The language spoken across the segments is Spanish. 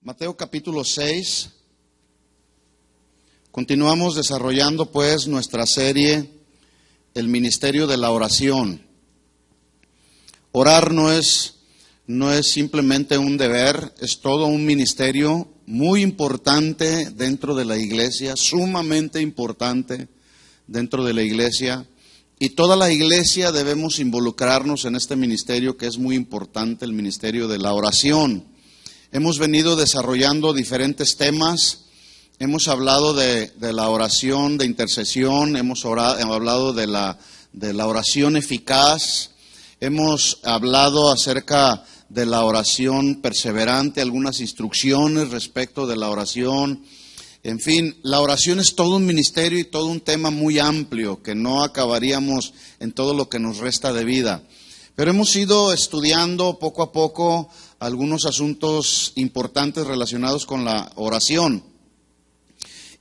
Mateo capítulo 6. Continuamos desarrollando pues nuestra serie, el ministerio de la oración. Orar no es simplemente un deber, es todo un ministerio muy importante dentro de la iglesia, sumamente importante dentro de la iglesia. Y toda la iglesia debemos involucrarnos en este ministerio que es muy importante, el ministerio de la oración. Hemos venido desarrollando diferentes temas, hemos hablado de la oración de intercesión, hemos hablado de la oración eficaz, hemos hablado acerca de la oración perseverante, algunas instrucciones respecto de la oración. En fin, la oración es todo un ministerio y todo un tema muy amplio que no acabaríamos en todo lo que nos resta de vida. Pero hemos ido estudiando poco a poco algunos asuntos importantes relacionados con la oración.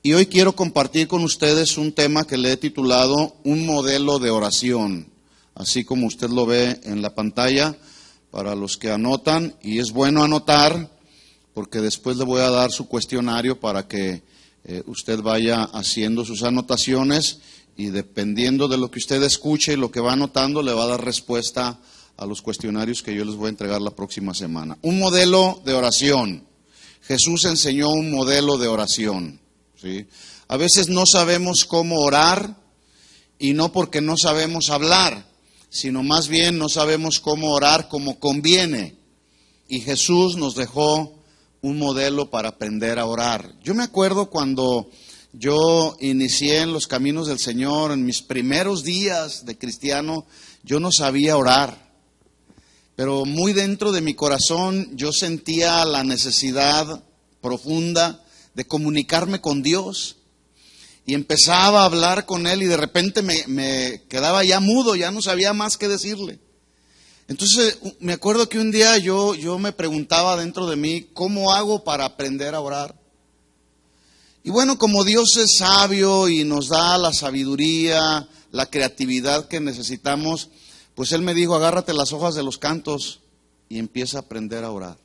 Y hoy quiero compartir con ustedes un tema que le he titulado Un modelo de oración, así como usted lo ve en la pantalla para los que anotan. Y es bueno anotar porque después le voy a dar su cuestionario para que usted vaya haciendo sus anotaciones y dependiendo de lo que usted escuche y lo que va anotando le va a dar respuesta a los cuestionarios que yo les voy a entregar la próxima semana. Un modelo de oración. Jesús enseñó un modelo de oración, ¿sí? A veces no sabemos cómo orar y no porque no sabemos hablar, sino más bien no sabemos cómo orar como conviene. Y Jesús nos dejó un modelo para aprender a orar. Yo me acuerdo cuando yo inicié en los caminos del Señor, en mis primeros días de cristiano, yo no sabía orar. Pero muy dentro de mi corazón yo sentía la necesidad profunda de comunicarme con Dios. Y empezaba a hablar con Él y de repente me quedaba ya mudo, ya no sabía más qué decirle. Entonces me acuerdo que un día yo me preguntaba dentro de mí, ¿cómo hago para aprender a orar? Y bueno, como Dios es sabio y nos da la sabiduría, la creatividad que necesitamos, pues Él me dijo, agárrate las hojas de los cantos y empieza a aprender a orar.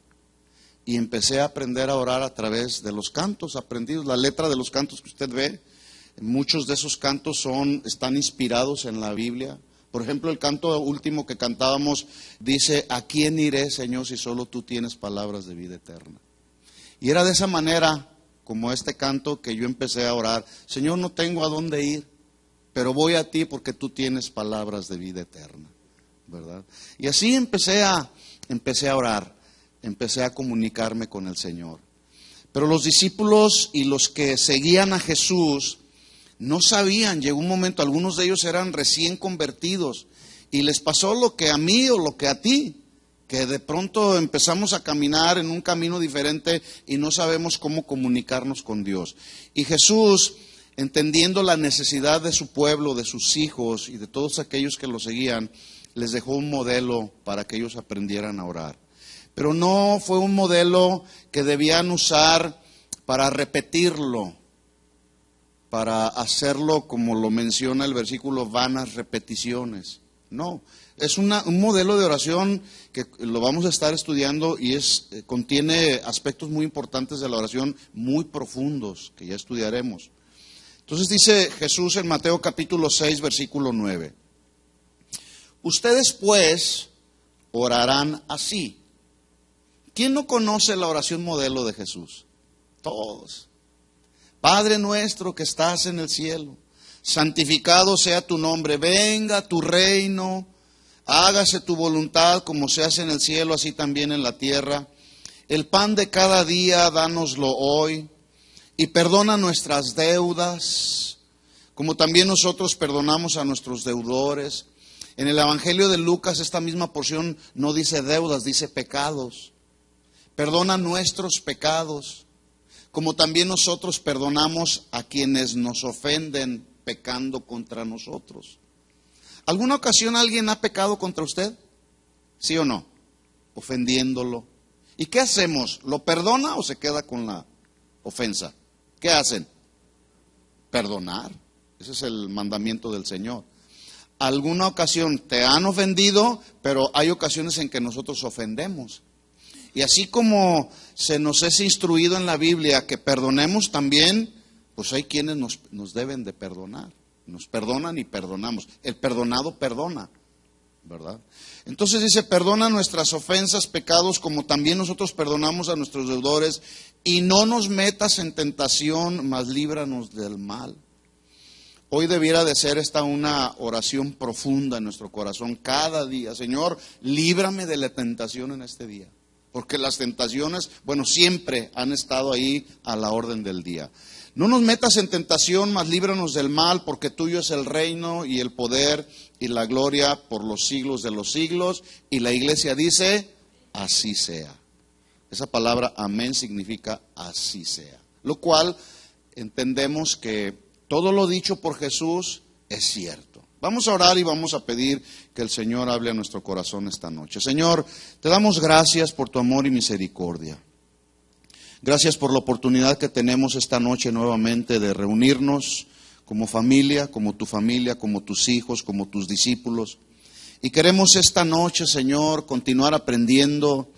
Y empecé a aprender a orar a través de los cantos aprendidos. La letra de los cantos que usted ve, muchos de esos cantos están inspirados en la Biblia. Por ejemplo, el canto último que cantábamos dice, ¿a quién iré, Señor, si solo tú tienes palabras de vida eterna? Y era de esa manera, como este canto, que yo empecé a orar. Señor, no tengo a dónde ir, pero voy a ti porque tú tienes palabras de vida eterna, ¿verdad? Y así empecé a orar, empecé a comunicarme con el Señor. Pero los discípulos y los que seguían a Jesús no sabían, llegó un momento, algunos de ellos eran recién convertidos y les pasó lo que a mí o lo que a ti, que de pronto empezamos a caminar en un camino diferente y no sabemos cómo comunicarnos con Dios. Y Jesús, entendiendo la necesidad de su pueblo, de sus hijos y de todos aquellos que lo seguían, les dejó un modelo para que ellos aprendieran a orar. Pero no fue un modelo que debían usar para repetirlo, para hacerlo, como lo menciona el versículo, vanas repeticiones. No, es un modelo de oración que lo vamos a estar estudiando y contiene aspectos muy importantes de la oración, muy profundos, que ya estudiaremos. Entonces dice Jesús en Mateo capítulo 6, versículo 9. Ustedes pues orarán así. ¿Quién no conoce la oración modelo de Jesús? Todos. Padre nuestro que estás en el cielo, santificado sea tu nombre, venga tu reino, hágase tu voluntad como se hace en el cielo, así también en la tierra. El pan de cada día, dánoslo hoy, y perdona nuestras deudas, como también nosotros perdonamos a nuestros deudores. En el Evangelio de Lucas esta misma porción no dice deudas, dice pecados. Perdona nuestros pecados, como también nosotros perdonamos a quienes nos ofenden pecando contra nosotros. ¿Alguna ocasión alguien ha pecado contra usted? ¿Sí o no? Ofendiéndolo. ¿Y qué hacemos? ¿Lo perdona o se queda con la ofensa? ¿Qué hacen? Perdonar. Ese es el mandamiento del Señor. Alguna ocasión te han ofendido, pero hay ocasiones en que nosotros ofendemos. Y así como se nos es instruido en la Biblia que perdonemos también, pues hay quienes nos deben de perdonar. Nos perdonan y perdonamos. El perdonado perdona, ¿verdad? Entonces dice, perdona nuestras ofensas, pecados, como también nosotros perdonamos a nuestros deudores, y no nos metas en tentación, mas líbranos del mal. Hoy debiera de ser esta una oración profunda en nuestro corazón cada día. Señor, líbrame de la tentación en este día. Porque las tentaciones, bueno, siempre han estado ahí a la orden del día. No nos metas en tentación, mas líbranos del mal, porque tuyo es el reino y el poder y la gloria por los siglos de los siglos. Y la iglesia dice, así sea. Esa palabra amén significa así sea. Lo cual entendemos que todo lo dicho por Jesús es cierto. Vamos a orar y vamos a pedir que el Señor hable a nuestro corazón esta noche. Señor, te damos gracias por tu amor y misericordia. Gracias por la oportunidad que tenemos esta noche nuevamente de reunirnos como familia, como tu familia, como tus hijos, como tus discípulos. Y queremos esta noche, Señor, continuar aprendiendo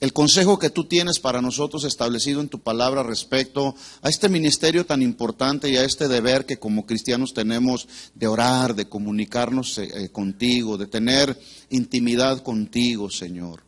el consejo que tú tienes para nosotros establecido en tu palabra respecto a este ministerio tan importante y a este deber que como cristianos tenemos de orar, de comunicarnos contigo, de tener intimidad contigo, Señor.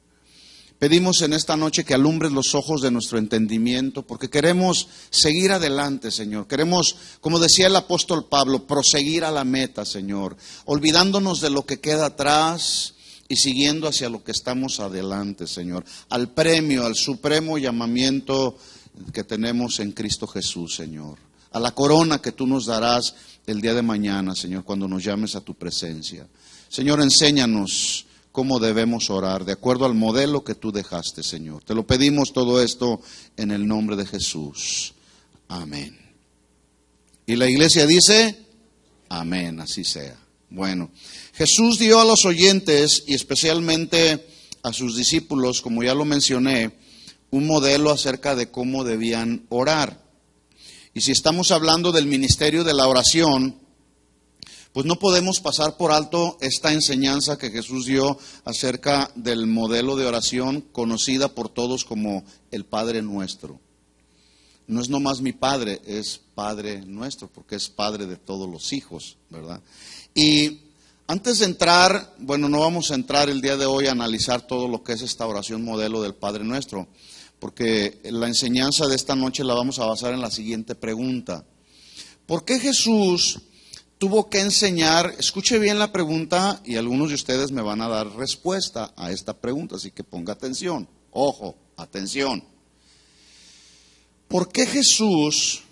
Pedimos en esta noche que alumbres los ojos de nuestro entendimiento, porque queremos seguir adelante, Señor. Queremos, como decía el apóstol Pablo, proseguir a la meta, Señor, olvidándonos de lo que queda atrás y siguiendo hacia lo que estamos adelante, Señor, al premio, al supremo llamamiento que tenemos en Cristo Jesús, Señor, a la corona que tú nos darás el día de mañana, Señor, cuando nos llames a tu presencia. Señor, enséñanos cómo debemos orar, de acuerdo al modelo que tú dejaste, Señor. Te lo pedimos todo esto en el nombre de Jesús. Amén. Y la iglesia dice, amén, así sea. Bueno, Jesús dio a los oyentes y especialmente a sus discípulos, como ya lo mencioné, un modelo acerca de cómo debían orar. Y si estamos hablando del ministerio de la oración, pues no podemos pasar por alto esta enseñanza que Jesús dio acerca del modelo de oración conocida por todos como el Padre Nuestro. No es nomás mi Padre, es Padre Nuestro, porque es Padre de todos los hijos, ¿verdad? Y antes de entrar, bueno, no vamos a entrar el día de hoy a analizar todo lo que es esta oración modelo del Padre Nuestro, porque la enseñanza de esta noche la vamos a basar en la siguiente pregunta. ¿Por qué Jesús tuvo que enseñar? Escuche bien la pregunta y algunos de ustedes me van a dar respuesta a esta pregunta, así que ponga atención. Ojo, atención. ¿Por qué Jesús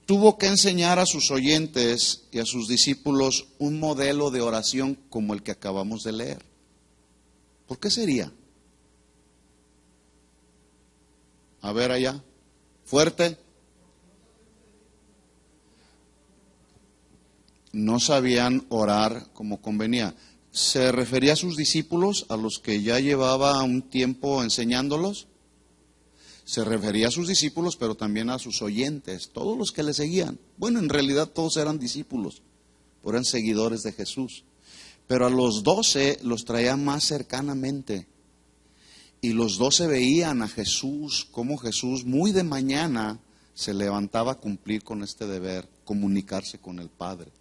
tuvo que enseñar a sus oyentes y a sus discípulos un modelo de oración como el que acabamos de leer? ¿Por qué sería? A ver allá, fuerte. No sabían orar como convenía. ¿Se refería a sus discípulos, a los que ya llevaba un tiempo enseñándolos? Se refería a sus discípulos, pero también a sus oyentes, todos los que le seguían. Bueno, en realidad todos eran discípulos, eran seguidores de Jesús. Pero a los 12 los traía más cercanamente. Y los 12 veían a Jesús, como Jesús muy de mañana se levantaba a cumplir con este deber, comunicarse con el Padre,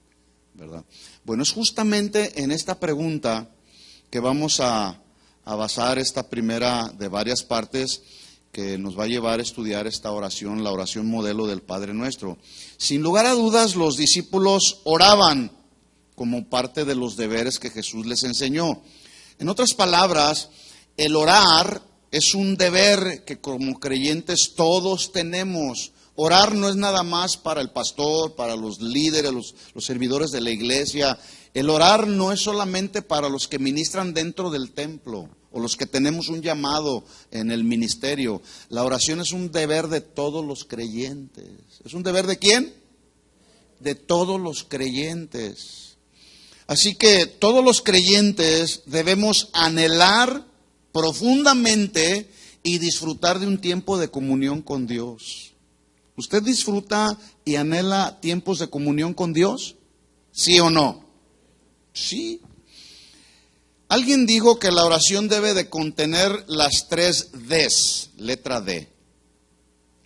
¿verdad? Bueno, es justamente en esta pregunta que vamos a basar esta primera de varias partes que nos va a llevar a estudiar esta oración, la oración modelo del Padre Nuestro. Sin lugar a dudas, los discípulos oraban como parte de los deberes que Jesús les enseñó. En otras palabras, el orar es un deber que como creyentes todos tenemos. Orar no es nada más para el pastor, para los líderes, los servidores de la iglesia. El orar no es solamente para los que ministran dentro del templo o los que tenemos un llamado en el ministerio. La oración es un deber de todos los creyentes. ¿Es un deber de quién? De todos los creyentes. Así que todos los creyentes debemos anhelar profundamente y disfrutar de un tiempo de comunión con Dios. ¿Usted disfruta y anhela tiempos de comunión con Dios? ¿Sí o no? Sí. Alguien dijo que la oración debe de contener las 3 Ds, letra D.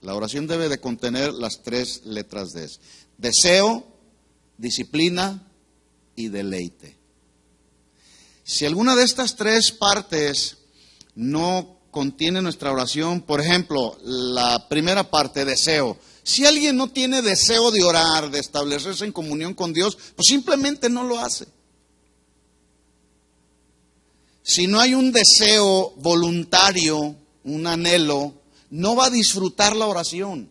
La oración debe de contener las 3 letras D. Deseo, disciplina y deleite. Si alguna de estas 3 partes no contiene nuestra oración, por ejemplo, la primera parte, deseo. Si alguien no tiene deseo de orar, de establecerse en comunión con Dios, pues simplemente no lo hace. Si no hay un deseo voluntario, un anhelo, no va a disfrutar la oración.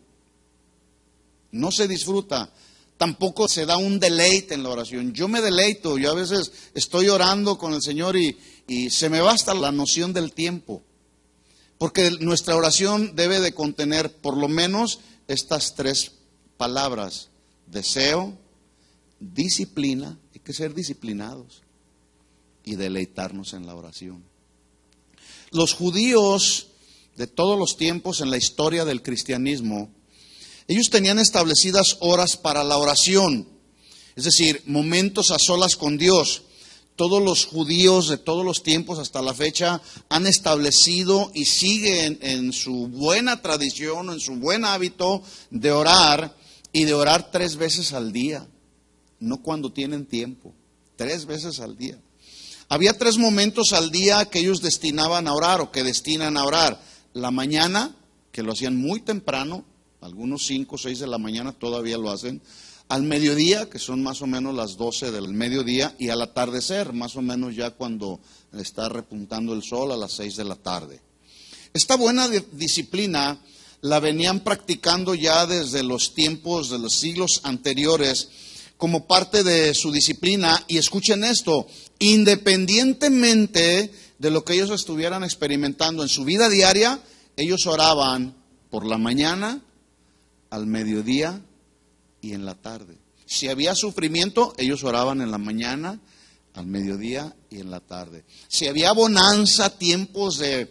No se disfruta. Tampoco se da un deleite en la oración. Yo me deleito, yo a veces estoy orando con el Señor y se me va hasta la noción del tiempo. Porque nuestra oración debe de contener por lo menos estas 3 palabras. Deseo, disciplina, hay que ser disciplinados, y deleitarnos en la oración. Los judíos de todos los tiempos en la historia del cristianismo, ellos tenían establecidas horas para la oración, es decir, momentos a solas con Dios. Todos los judíos de todos los tiempos hasta la fecha han establecido y siguen en su buena tradición, en su buen hábito de orar, y de orar 3 veces al día, no cuando tienen tiempo, 3 veces al día. Había 3 momentos al día que ellos destinaban a orar o que destinan a orar. La mañana, que lo hacían muy temprano, algunos 5 o 6 de la mañana todavía lo hacen. Al mediodía, que son más o menos las 12 del mediodía, y al atardecer, más o menos ya cuando está repuntando el sol, a las 6 de la tarde. Esta buena disciplina la venían practicando ya desde los tiempos de los siglos anteriores como parte de su disciplina, y escuchen esto, independientemente de lo que ellos estuvieran experimentando en su vida diaria, ellos oraban por la mañana, al mediodía y en la tarde. Si había sufrimiento, ellos oraban en la mañana, al mediodía y en la tarde. Si había bonanza, tiempos de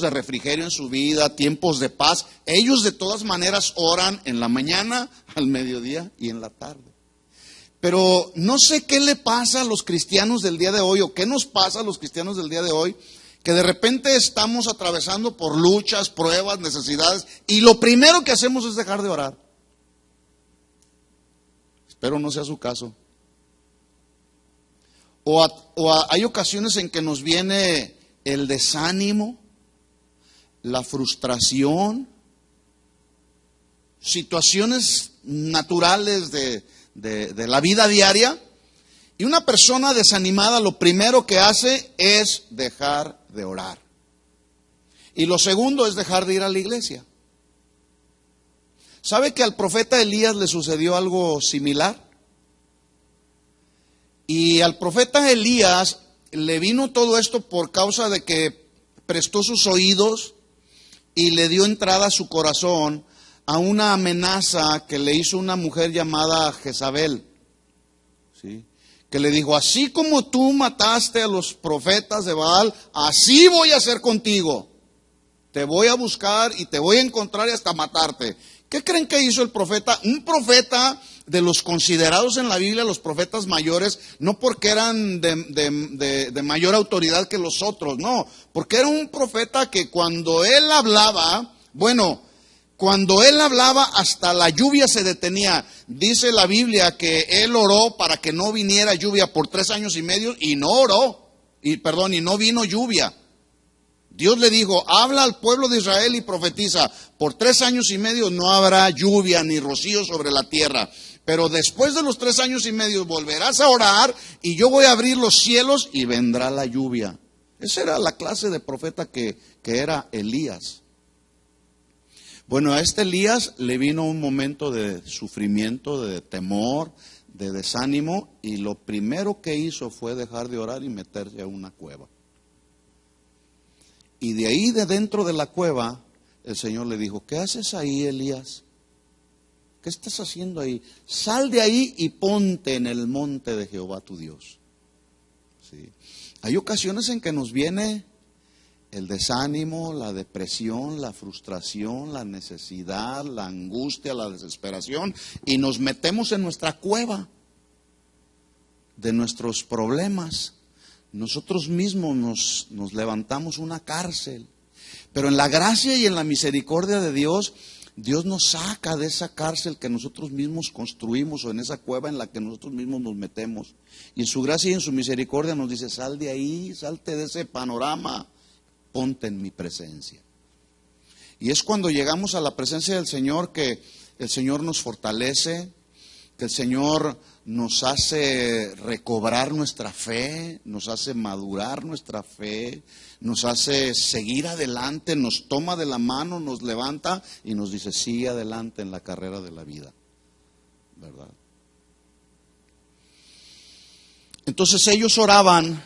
refrigerio en su vida, tiempos de paz, ellos de todas maneras oran en la mañana, al mediodía y en la tarde. Pero no sé qué le pasa a los cristianos del día de hoy, o qué nos pasa a los cristianos del día de hoy, que de repente estamos atravesando por luchas, pruebas, necesidades, y lo primero que hacemos es dejar de orar. Espero no sea su caso. Hay ocasiones en que nos viene el desánimo, la frustración, situaciones naturales de la vida diaria, y una persona desanimada lo primero que hace es dejar de orar. Y lo segundo es dejar de ir a la iglesia. ¿Sabe que al profeta Elías le sucedió algo similar? Y al profeta Elías le vino todo esto por causa de que prestó sus oídos y le dio entrada a su corazón a una amenaza que le hizo una mujer llamada Jezabel, ¿sí? Que le dijo: así como tú mataste a los profetas de Baal, así voy a hacer contigo. Te voy a buscar y te voy a encontrar y hasta matarte. ¿Qué creen que hizo el profeta? Un profeta de los considerados en la Biblia, los profetas mayores, no porque eran de mayor autoridad que los otros, no, porque era un profeta que cuando él hablaba, hasta la lluvia se detenía. Dice la Biblia que él oró para que no viniera lluvia por 3 años y medio, y no vino lluvia. Dios le dijo: habla al pueblo de Israel y profetiza, por 3 años y medio no habrá lluvia ni rocío sobre la tierra, pero después de los 3 años y medio volverás a orar y yo voy a abrir los cielos y vendrá la lluvia. Esa era la clase de profeta que era Elías. Bueno, a este Elías le vino un momento de sufrimiento, de temor, de desánimo, y lo primero que hizo fue dejar de orar y meterse a una cueva. Y de ahí, de dentro de la cueva, el Señor le dijo: ¿qué haces ahí, Elías? ¿Qué estás haciendo ahí? Sal de ahí y ponte en el monte de Jehová tu Dios. ¿Sí? Hay ocasiones en que nos viene el desánimo, la depresión, la frustración, la necesidad, la angustia, la desesperación, y nos metemos en nuestra cueva de nuestros problemas, nosotros mismos nos levantamos una cárcel. Pero en la gracia y en la misericordia de Dios, Dios nos saca de esa cárcel que nosotros mismos construimos o en esa cueva en la que nosotros mismos nos metemos. Y en su gracia y en su misericordia nos dice, sal de ahí, salte de ese panorama, ponte en mi presencia. Y es cuando llegamos a la presencia del Señor que el Señor nos fortalece, que el Señor nos hace recobrar nuestra fe, nos hace madurar nuestra fe, nos hace seguir adelante, nos toma de la mano, nos levanta y nos dice, sigue adelante en la carrera de la vida, ¿verdad? Entonces ellos oraban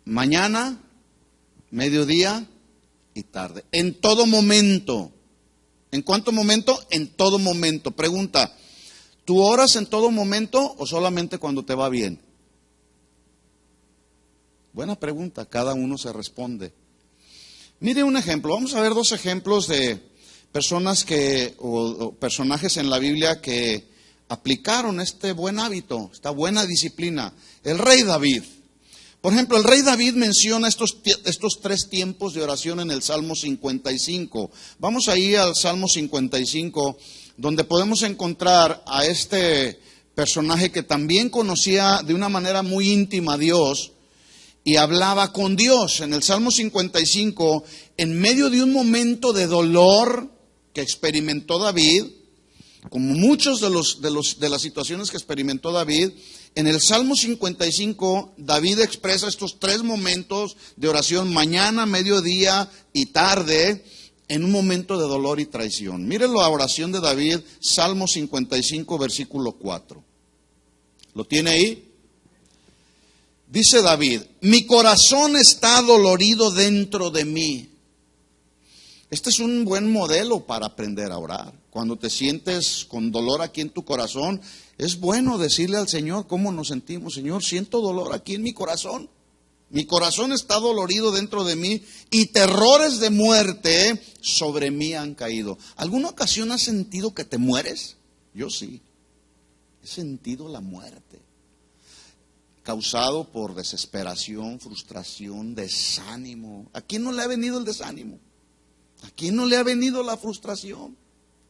mañana, mediodía y tarde, en todo momento. ¿En cuánto momento? En todo momento. Pregunta, ¿tú oras en todo momento o solamente cuando te va bien? Buena pregunta, cada uno se responde. Mire un ejemplo, vamos a ver dos ejemplos de personas o personajes en la Biblia que aplicaron este buen hábito, esta buena disciplina. El rey David. Por ejemplo, el rey David menciona estos 3 tiempos de oración en el Salmo 55. Vamos ahí al Salmo 55, donde podemos encontrar a este personaje que también conocía de una manera muy íntima a Dios y hablaba con Dios. En el Salmo 55, en medio de un momento de dolor que experimentó David, como muchos de las situaciones que experimentó David, en el Salmo 55, David expresa estos 3 momentos de oración, mañana, mediodía y tarde, en un momento de dolor y traición. Miren la oración de David, Salmo 55, versículo 4. ¿Lo tiene ahí? Dice David, mi corazón está dolorido dentro de mí. Este es un buen modelo para aprender a orar. Cuando te sientes con dolor aquí en tu corazón, es bueno decirle al Señor cómo nos sentimos. Señor, siento dolor aquí en mi corazón. Mi corazón está dolorido dentro de mí y terrores de muerte sobre mí han caído. ¿Alguna ocasión has sentido que te mueres? Yo sí. He sentido la muerte. Causado por desesperación, frustración, desánimo. ¿A quién no le ha venido el desánimo? ¿A quién no le ha venido la frustración?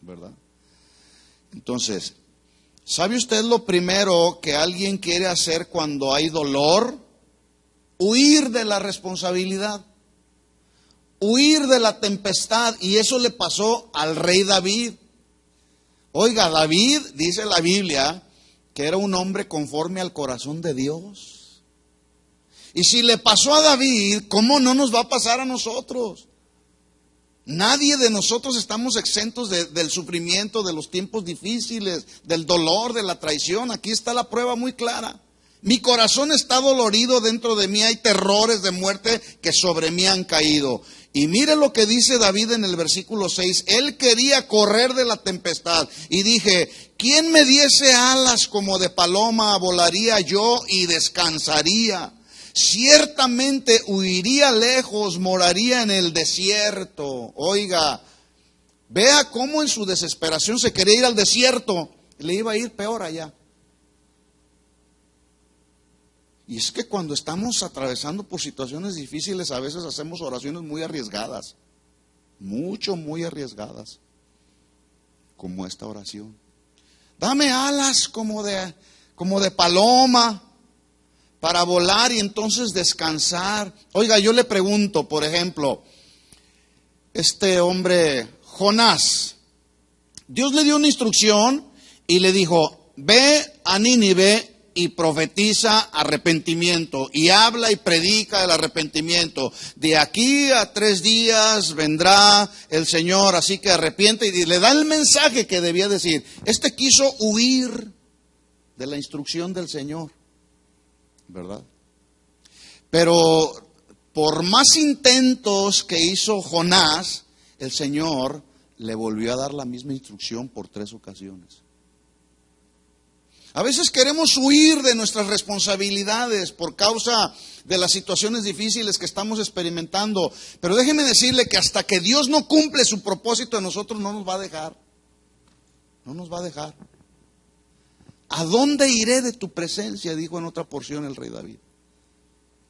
¿Verdad? Entonces, ¿sabe usted lo primero que alguien quiere hacer cuando hay dolor? Huir de la responsabilidad, huir de la tempestad. Y eso le pasó al rey David. Oiga, David, dice la Biblia, que era un hombre conforme al corazón de Dios. Y si le pasó a David, ¿cómo no nos va a pasar a nosotros? Nadie de nosotros estamos exentos del sufrimiento, de los tiempos difíciles, del dolor, de la traición. Aquí está la prueba muy clara. Mi corazón está dolorido dentro de mí, hay terrores de muerte que sobre mí han caído. Y mire lo que dice David en el versículo 6. Él quería correr de la tempestad y dije, ¿quién me diese alas como de paloma? Volaría yo y descansaría. Ciertamente huiría lejos, moraría en el desierto. Oiga, vea cómo en su desesperación se quería ir al desierto. Le iba a ir peor allá. Y es que cuando estamos atravesando por situaciones difíciles, a veces hacemos oraciones muy arriesgadas. Muy arriesgadas. Como esta oración. Dame alas como de paloma para volar y entonces descansar. Oiga, yo le pregunto, por ejemplo, este hombre Jonás, Dios le dio una instrucción y le dijo, ve a Nínive y profetiza arrepentimiento y habla y predica el arrepentimiento. De aquí a 3 días vendrá el Señor, así que arrepiente, y le da el mensaje que debía decir. Este quiso huir de la instrucción del Señor, ¿verdad? Pero por más intentos que hizo Jonás, el Señor le volvió a dar la misma instrucción por 3 ocasiones. A veces queremos huir de nuestras responsabilidades por causa de las situaciones difíciles que estamos experimentando. Pero déjeme decirle que hasta que Dios no cumple su propósito en nosotros, no nos va a dejar. No nos va a dejar. ¿A dónde iré de tu presencia?, dijo en otra porción el rey David.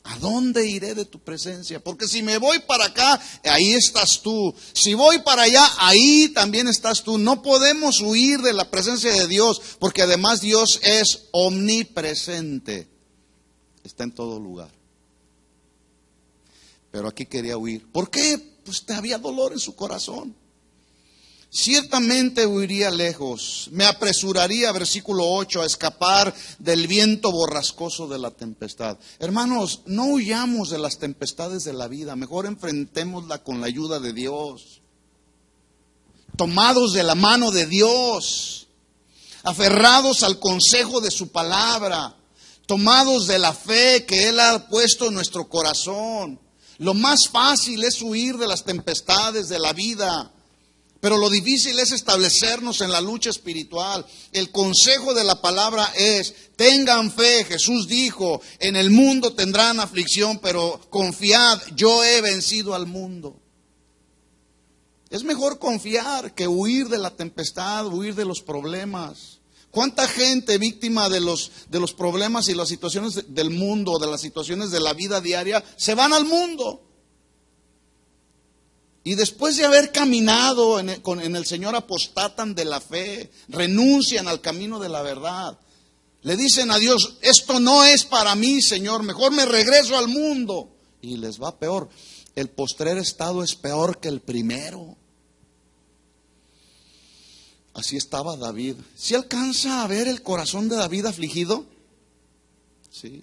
¿A dónde iré de tu presencia? Porque si me voy para acá, ahí estás tú. Si voy para allá, ahí también estás tú. No podemos huir de la presencia de Dios, porque además Dios es omnipresente. Está en todo lugar. Pero aquí quería huir. ¿Por qué? Pues había dolor en su corazón. Ciertamente huiría lejos, me apresuraría, versículo 8, a escapar del viento borrascoso de la tempestad. Hermanos, no huyamos de las tempestades de la vida, mejor enfrentémosla con la ayuda de Dios. Tomados de la mano de Dios, aferrados al consejo de su palabra, tomados de la fe que Él ha puesto en nuestro corazón. Lo más fácil es huir de las tempestades de la vida. Pero lo difícil es establecernos en la lucha espiritual. El consejo de la palabra es: tengan fe. Jesús dijo: en el mundo tendrán aflicción, pero confiad, yo he vencido al mundo. Es mejor confiar que huir de la tempestad, huir de los problemas. ¿Cuánta gente víctima de los problemas y las situaciones del mundo, de las situaciones de la vida diaria, se van al mundo? Y después de haber caminado en el Señor, apostatan de la fe, renuncian al camino de la verdad. Le dicen a Dios: esto no es para mí, Señor, mejor me regreso al mundo. Y les va peor. El postrer estado es peor que el primero. Así estaba David. ¿Sí alcanza a ver el corazón de David afligido? Sí.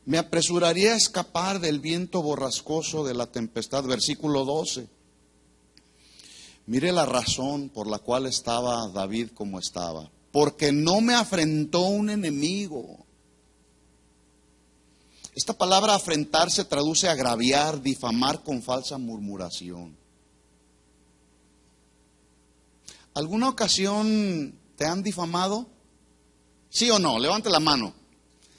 Me apresuraría a escapar del viento borrascoso de la tempestad. Versículo 12. Mire la razón por la cual estaba David como estaba. Porque no me afrentó un enemigo. Esta palabra afrentar se traduce a agraviar, difamar con falsa murmuración. ¿Alguna ocasión te han difamado? ¿Sí o no? Levante la mano.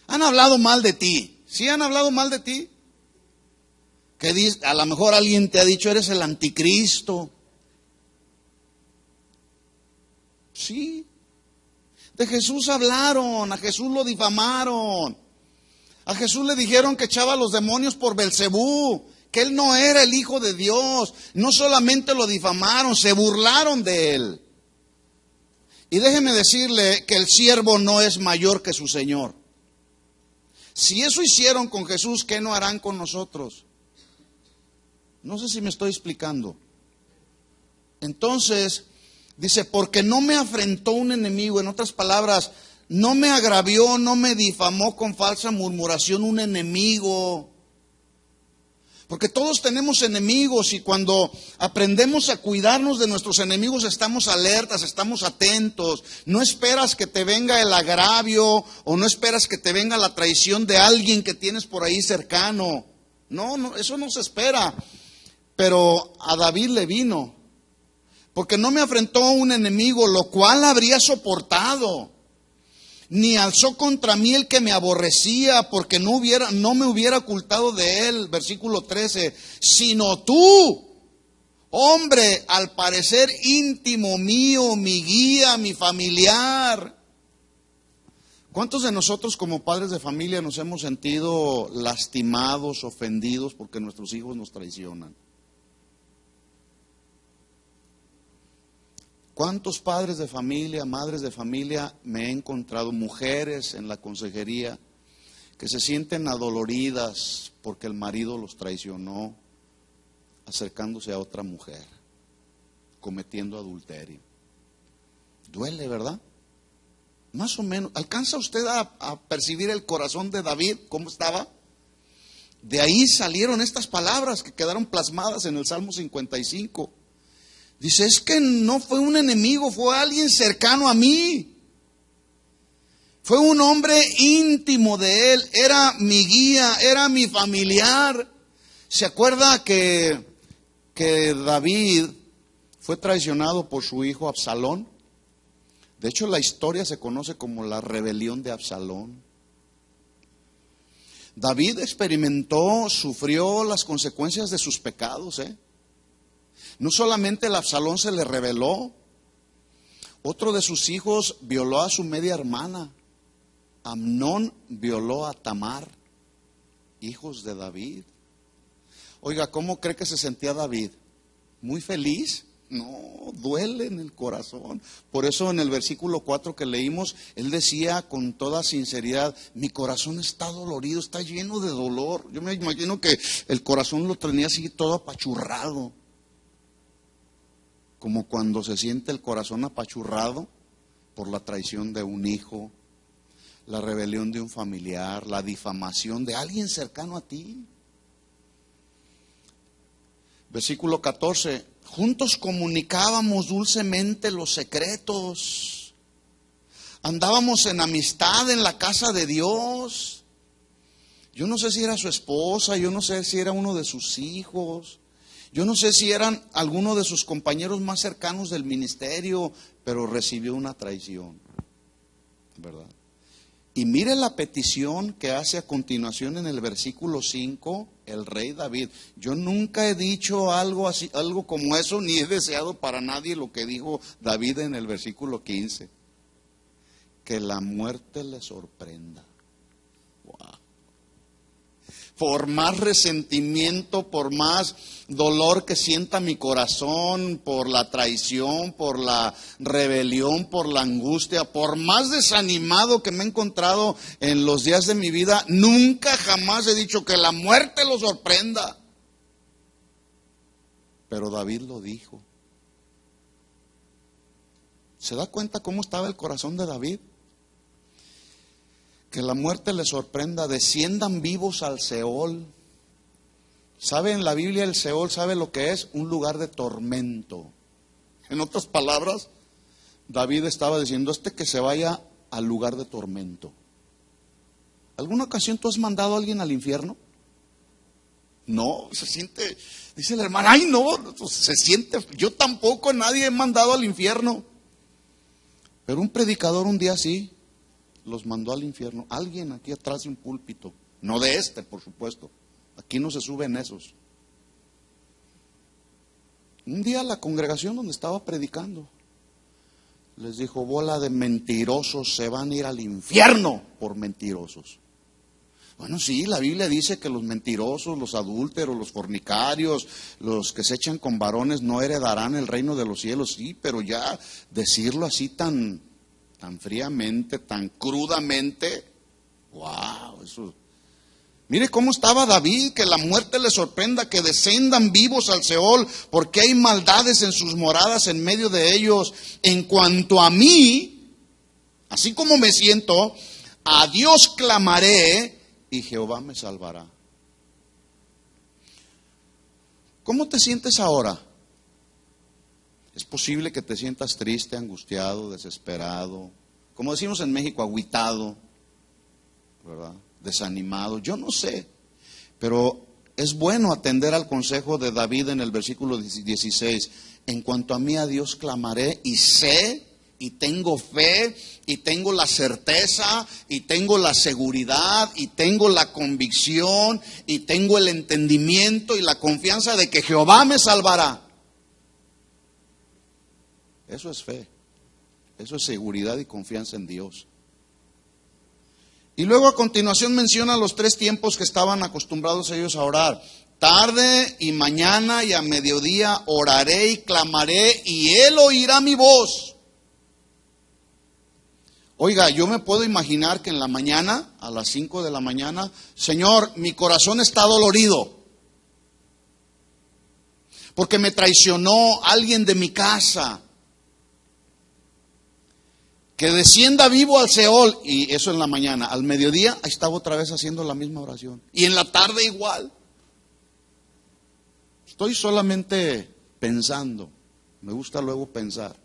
Han hablado mal de ti. ¿Sí han hablado mal de ti? Que a lo mejor alguien te ha dicho: eres el anticristo. Sí. De Jesús hablaron, a Jesús lo difamaron. A Jesús le dijeron que echaba a los demonios por Belcebú, que él no era el Hijo de Dios. No solamente lo difamaron, se burlaron de él. Y déjeme decirle que el siervo no es mayor que su Señor. Si eso hicieron con Jesús, ¿qué no harán con nosotros? No sé si me estoy explicando. Entonces, dice: porque no me afrentó un enemigo. En otras palabras, no me agravió, no me difamó con falsa murmuración un enemigo. Porque todos tenemos enemigos, y cuando aprendemos a cuidarnos de nuestros enemigos, estamos alertas, estamos atentos. No esperas que te venga el agravio, o no esperas que te venga la traición de alguien que tienes por ahí cercano. No, eso no se espera. Pero a David le vino. Porque no me afrentó un enemigo, lo cual habría soportado. Ni alzó contra mí el que me aborrecía, porque no me hubiera ocultado de él. Versículo 13. Sino tú, hombre, al parecer íntimo mío, mi guía, mi familiar. ¿Cuántos de nosotros como padres de familia nos hemos sentido lastimados, ofendidos porque nuestros hijos nos traicionan? ¿Cuántos padres de familia, madres de familia me he encontrado, mujeres en la consejería, que se sienten adoloridas porque el marido los traicionó, acercándose a otra mujer, cometiendo adulterio? Duele, ¿verdad? Más o menos. ¿Alcanza usted a percibir el corazón de David? ¿Cómo estaba? De ahí salieron estas palabras que quedaron plasmadas en el Salmo 55. Dice: es que no fue un enemigo, fue alguien cercano a mí. Fue un hombre íntimo de él, era mi guía, era mi familiar. ¿Se acuerda que David fue traicionado por su hijo Absalón? De hecho, la historia se conoce como la rebelión de Absalón. David experimentó, sufrió las consecuencias de sus pecados, No solamente el Absalón se le rebeló, otro de sus hijos violó a su media hermana. Amnón violó a Tamar. hijos de David. Oiga, ¿cómo cree que se sentía David? ¿Muy feliz? No, duele en el corazón. Por eso en el versículo 4 que leímos, él decía con toda sinceridad, mi corazón está dolorido, está lleno de dolor. Yo me imagino que el corazón lo tenía así todo apachurrado. Como cuando se siente el corazón apachurrado por la traición de un hijo, la rebelión de un familiar, la difamación de alguien cercano a ti. Versículo 14, juntos comunicábamos dulcemente los secretos, andábamos en amistad en la casa de Dios. Yo no sé si era su esposa, yo no sé si era uno de sus hijos, yo no sé si eran alguno de sus compañeros más cercanos del ministerio, pero recibió una traición, ¿verdad? Y mire la petición que hace a continuación en el versículo 5, el rey David. Yo nunca he dicho algo así, algo como eso, ni he deseado para nadie lo que dijo David en el versículo 15. Que la muerte le sorprenda. Wow. Por más resentimiento, por más dolor que sienta mi corazón, por la traición, por la rebelión, por la angustia, por más desanimado que me he encontrado en los días de mi vida, nunca jamás he dicho que la muerte lo sorprenda. Pero David lo dijo. ¿Se da cuenta cómo estaba el corazón de David? Que la muerte le sorprenda, desciendan vivos al Seol. ¿Sabe en la Biblia el Seol, sabe lo que es? Un lugar de tormento. En otras palabras, David estaba diciendo, que se vaya al lugar de tormento. ¿Alguna ocasión tú has mandado a alguien al infierno? No, se siente, dice el hermano, ay no, se siente, yo tampoco, nadie he mandado al infierno. Pero un predicador un día sí los mandó al infierno. Alguien aquí atrás de un púlpito, no de por supuesto, aquí no se suben esos. Un día la congregación donde estaba predicando les dijo, bola de mentirosos, se van a ir al infierno por mentirosos. Bueno, sí, la Biblia dice que los mentirosos, los adúlteros, los fornicarios, los que se echan con varones no heredarán el reino de los cielos, sí, pero ya decirlo así tan fríamente, tan crudamente, wow, eso. Mire cómo estaba David, que la muerte le sorprenda, que descendan vivos al Seol, porque hay maldades en sus moradas en medio de ellos. En cuanto a mí, así como me siento, a Dios clamaré y Jehová me salvará. ¿Cómo te sientes ahora? Es posible que te sientas triste, angustiado, desesperado, como decimos en México, agüitado, ¿verdad? Desanimado, yo no sé, pero es bueno atender al consejo de David en el versículo 16. En cuanto a mí, a Dios clamaré y sé y tengo fe y tengo la certeza y tengo la seguridad y tengo la convicción y tengo el entendimiento y la confianza de que Jehová me salvará. Eso es fe, eso es seguridad y confianza en Dios. Y luego a continuación menciona los 3 tiempos que estaban acostumbrados ellos a orar. Tarde y mañana y a mediodía oraré y clamaré y Él oirá mi voz. Oiga, yo me puedo imaginar que en la mañana, a las 5 de la mañana, Señor, mi corazón está dolorido. Porque me traicionó alguien de mi casa. Que descienda vivo al Seol, y eso en la mañana. Al mediodía estaba otra vez haciendo la misma oración. Y en la tarde igual. Estoy solamente pensando. Me gusta luego pensar.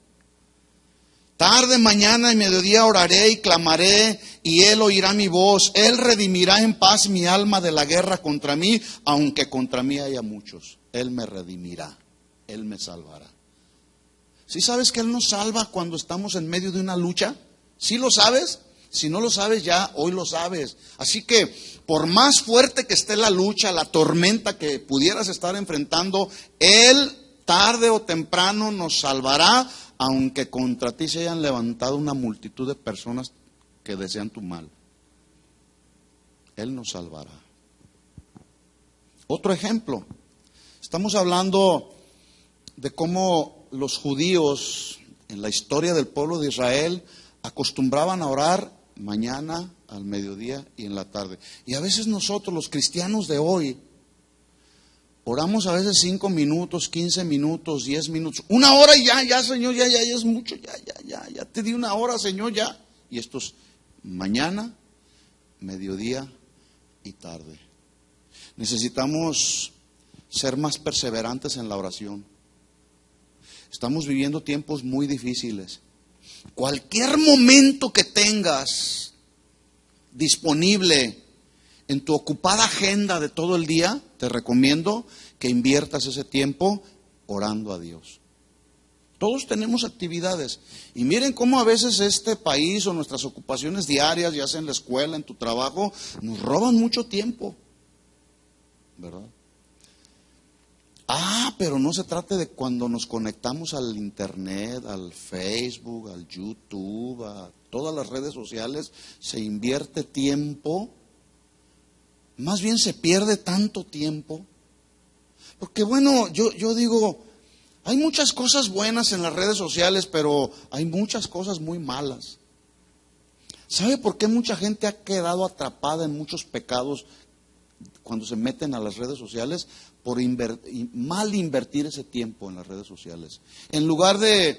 Tarde, mañana y mediodía oraré y clamaré, y Él oirá mi voz. Él redimirá en paz mi alma de la guerra contra mí, aunque contra mí haya muchos. Él me redimirá, Él me salvará. ¿Sí sabes que Él nos salva cuando estamos en medio de una lucha? ¿Sí lo sabes? Si no lo sabes ya, hoy lo sabes. Así que, por más fuerte que esté la lucha, la tormenta que pudieras estar enfrentando, Él tarde o temprano nos salvará, aunque contra ti se hayan levantado una multitud de personas que desean tu mal. Él nos salvará. Otro ejemplo, estamos hablando de cómo los judíos en la historia del pueblo de Israel acostumbraban a orar mañana, al mediodía y en la tarde. Y a veces nosotros, los cristianos de hoy, oramos a veces 5 minutos, 15 minutos, 10 minutos, 1 hora y ya, Señor, ya es mucho, ya te di 1 hora, Señor, ya. Y esto es mañana, mediodía y tarde. Necesitamos ser más perseverantes en la oración. Estamos viviendo tiempos muy difíciles. Cualquier momento que tengas disponible en tu ocupada agenda de todo el día, te recomiendo que inviertas ese tiempo orando a Dios. Todos tenemos actividades. Y miren cómo a veces este país o nuestras ocupaciones diarias, ya sea en la escuela, en tu trabajo, nos roban mucho tiempo, ¿verdad? Pero no se trate de cuando nos conectamos al internet, al Facebook, al YouTube, a todas las redes sociales, se invierte tiempo. Más bien se pierde tanto tiempo. Porque bueno, yo digo, hay muchas cosas buenas en las redes sociales, pero hay muchas cosas muy malas. ¿Sabe por qué mucha gente ha quedado atrapada en muchos pecados cuando se meten a las redes sociales? Por mal invertir ese tiempo en las redes sociales. En lugar de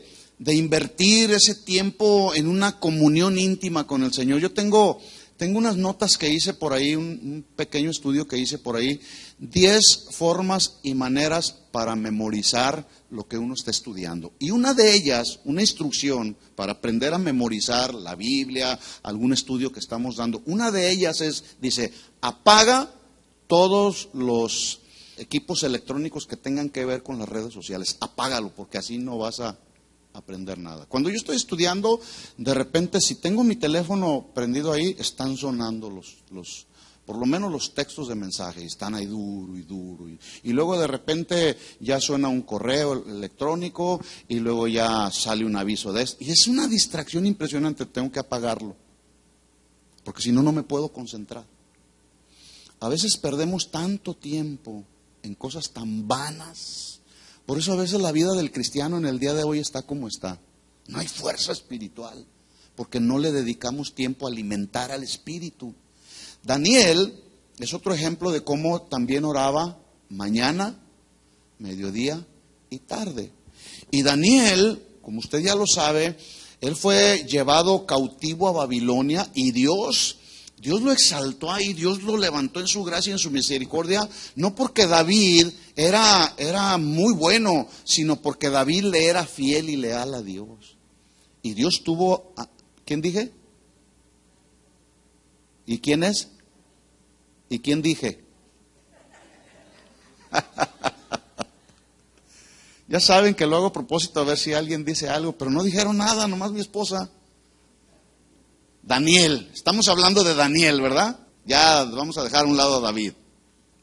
invertir ese tiempo en una comunión íntima con el Señor. Yo tengo unas notas que hice por ahí, un pequeño estudio que hice por ahí, 10 formas y maneras para memorizar lo que uno está estudiando. Y una de ellas, una instrucción para aprender a memorizar la Biblia, algún estudio que estamos dando, una de ellas dice, apaga todos los equipos electrónicos que tengan que ver con las redes sociales, apágalo, porque así no vas a aprender nada. Cuando yo estoy estudiando, de repente, si tengo mi teléfono prendido ahí, están sonando por lo menos los textos de mensaje, y están ahí duro y duro. Y luego de repente ya suena un correo electrónico, y luego ya sale un aviso de esto. Y es una distracción impresionante, tengo que apagarlo, porque si no, no me puedo concentrar. A veces perdemos tanto tiempo en cosas tan vanas. Por eso a veces la vida del cristiano en el día de hoy está como está. No hay fuerza espiritual, porque no le dedicamos tiempo a alimentar al espíritu. Daniel es otro ejemplo de cómo también oraba mañana, mediodía y tarde. Y Daniel, como usted ya lo sabe, él fue llevado cautivo a Babilonia y Dios lo exaltó ahí, Dios lo levantó en su gracia y en su misericordia, no porque David era muy bueno, sino porque David le era fiel y leal a Dios. Y Dios tuvo, ¿quién dije? ¿Y quién es? ¿Y quién dije? Ya saben que lo hago a propósito a ver si alguien dice algo, pero no dijeron nada, nomás mi esposa. Daniel, estamos hablando de Daniel, ¿verdad? Ya vamos a dejar a un lado a David.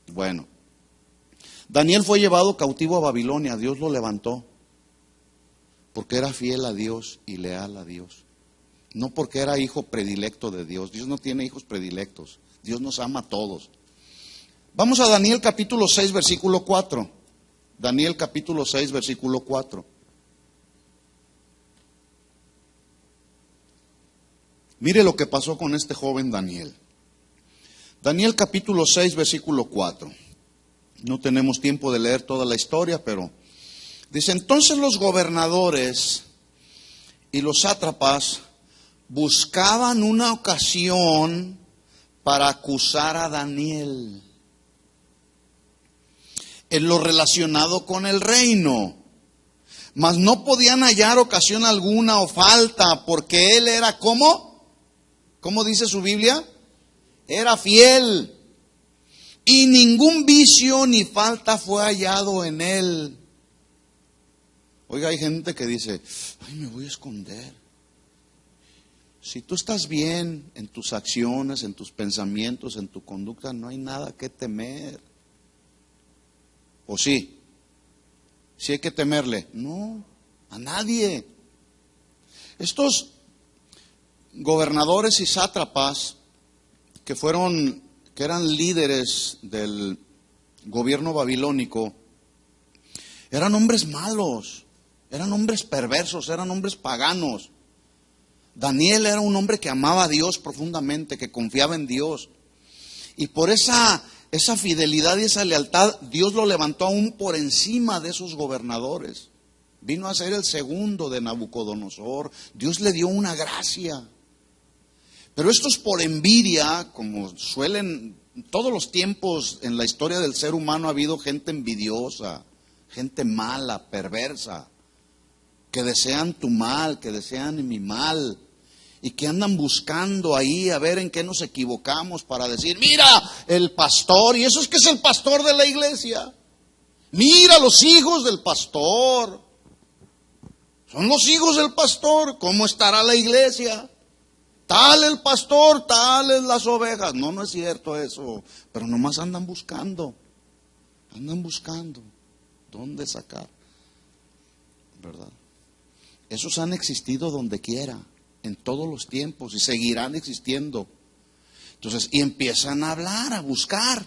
Bueno, Daniel fue llevado cautivo a Babilonia, Dios lo levantó, porque era fiel a Dios y leal a Dios. No porque era hijo predilecto de Dios, Dios no tiene hijos predilectos, Dios nos ama a todos. Vamos a Daniel capítulo 6, versículo 4. Daniel capítulo 6, versículo 4. Mire lo que pasó con este joven Daniel. Daniel capítulo 6, versículo 4. No tenemos tiempo de leer toda la historia, pero dice, entonces los gobernadores y los sátrapas buscaban una ocasión para acusar a Daniel en lo relacionado con el reino. Mas no podían hallar ocasión alguna o falta, porque él era ¿cómo? ¿Cómo dice su Biblia? Era fiel. Y ningún vicio ni falta fue hallado en él. Oiga, hay gente que dice, me voy a esconder. Si tú estás bien en tus acciones, en tus pensamientos, en tu conducta, no hay nada que temer. ¿O sí? ¿Sí hay que temerle? No, a nadie. Estos gobernadores y sátrapas que eran líderes del gobierno babilónico, eran hombres malos, eran hombres perversos, eran hombres paganos. Daniel era un hombre que amaba a Dios profundamente, que confiaba en Dios. Y por esa fidelidad y esa lealtad, Dios lo levantó aún por encima de esos gobernadores. Vino a ser el segundo de Nabucodonosor. Dios le dio una gracia. Pero esto es por envidia, como suelen, en todos los tiempos en la historia del ser humano ha habido gente envidiosa, gente mala, perversa, que desean tu mal, que desean mi mal, y que andan buscando ahí a ver en qué nos equivocamos para decir, mira, el pastor, y eso es que es el pastor de la iglesia. Mira, los hijos del pastor. Son los hijos del pastor. ¿Cómo estará la iglesia? Tal el pastor, tales las ovejas. No, no es cierto eso. Pero nomás andan buscando. Andan buscando dónde sacar. ¿Verdad? Esos han existido donde quiera, en todos los tiempos, y seguirán existiendo. Entonces, y empiezan a hablar, a buscar,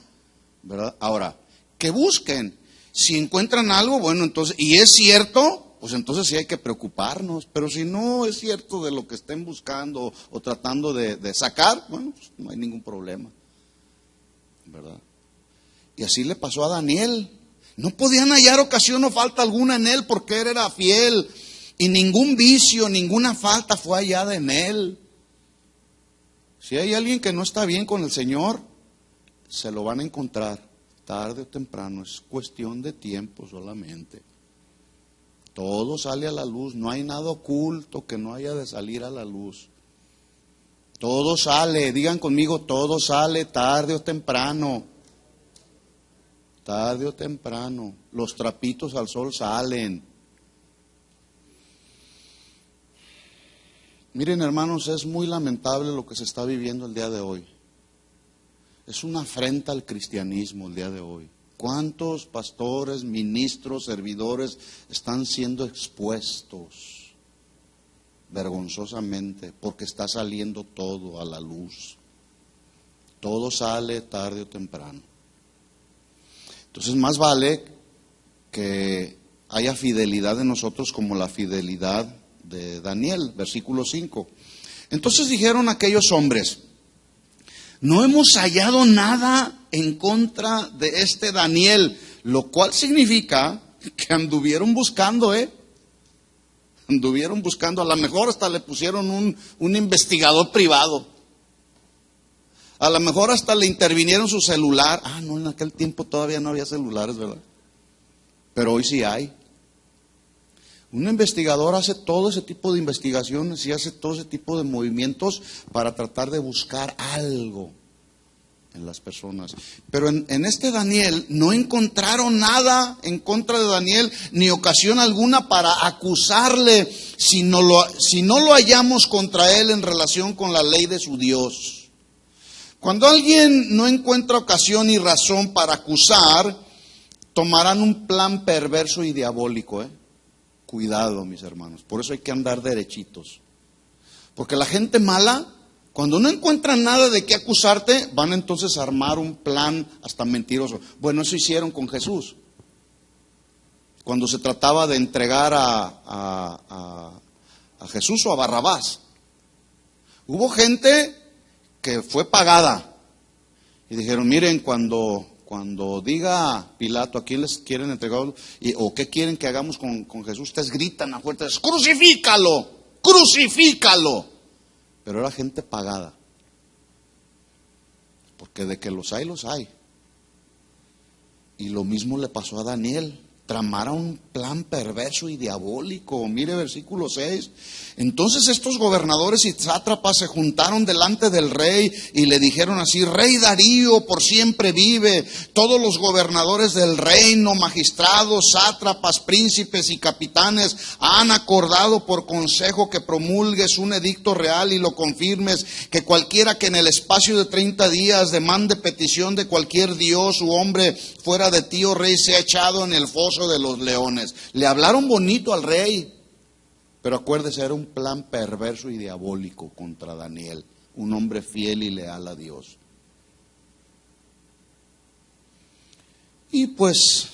¿verdad? Ahora, que busquen. Si encuentran algo, bueno, entonces, y es cierto, pues entonces sí hay que preocuparnos. Pero si no es cierto de lo que estén buscando o tratando de sacar, bueno, pues no hay ningún problema, ¿verdad? Y así le pasó a Daniel. No podían hallar ocasión o falta alguna en él porque él era fiel. Y ningún vicio, ninguna falta fue hallada en él. Si hay alguien que no está bien con el Señor, se lo van a encontrar tarde o temprano. Es cuestión de tiempo solamente. Todo sale a la luz. No hay nada oculto que no haya de salir a la luz. Todo sale, digan conmigo, todo sale tarde o temprano. Tarde o temprano. Los trapitos al sol salen. Miren, hermanos, es muy lamentable lo que se está viviendo el día de hoy. Es una afrenta al cristianismo el día de hoy. ¿Cuántos pastores, ministros, servidores están siendo expuestos vergonzosamente porque está saliendo todo a la luz? Todo sale tarde o temprano. Entonces, más vale que haya fidelidad en nosotros como la fidelidad de Daniel, versículo 5. Entonces dijeron aquellos hombres: no hemos hallado nada en contra de este Daniel, lo cual significa que anduvieron buscando, anduvieron buscando, a lo mejor hasta le pusieron un investigador privado, a lo mejor hasta le intervinieron su celular. No, en aquel tiempo todavía no había celulares, ¿verdad? Pero hoy sí hay. Un investigador hace todo ese tipo de investigaciones y hace todo ese tipo de movimientos para tratar de buscar algo en las personas. Pero en este Daniel no encontraron nada en contra de Daniel, ni ocasión alguna para acusarle, si no lo hallamos contra él en relación con la ley de su Dios. Cuando alguien no encuentra ocasión ni razón para acusar, tomarán un plan perverso y diabólico, Cuidado, mis hermanos. Por eso hay que andar derechitos. Porque la gente mala, cuando no encuentran nada de qué acusarte, van entonces a armar un plan hasta mentiroso. Bueno, eso hicieron con Jesús. Cuando se trataba de entregar a Jesús o a Barrabás. Hubo gente que fue pagada. Y dijeron, miren, cuando diga Pilato a quién les quieren entregar o qué quieren que hagamos con Jesús, ustedes gritan a fuertes: ¡crucifícalo! ¡Crucifícalo! Pero era gente pagada. Porque de que los hay, los hay. Y lo mismo le pasó a Daniel. Tramara un plan perverso y diabólico. Mire versículo 6. Entonces estos gobernadores y sátrapas se juntaron delante del rey y le dijeron así: Rey Darío, por siempre vive. Todos los gobernadores del reino, magistrados, sátrapas, príncipes y capitanes han acordado por consejo que promulgues un edicto real y lo confirmes, que cualquiera que en el espacio de 30 días demande petición de cualquier dios u hombre fuera de ti, oh rey, sea echado en el foso de los leones. Le hablaron bonito al rey, pero acuérdese, era un plan perverso y diabólico contra Daniel, un hombre fiel y leal a Dios. Y pues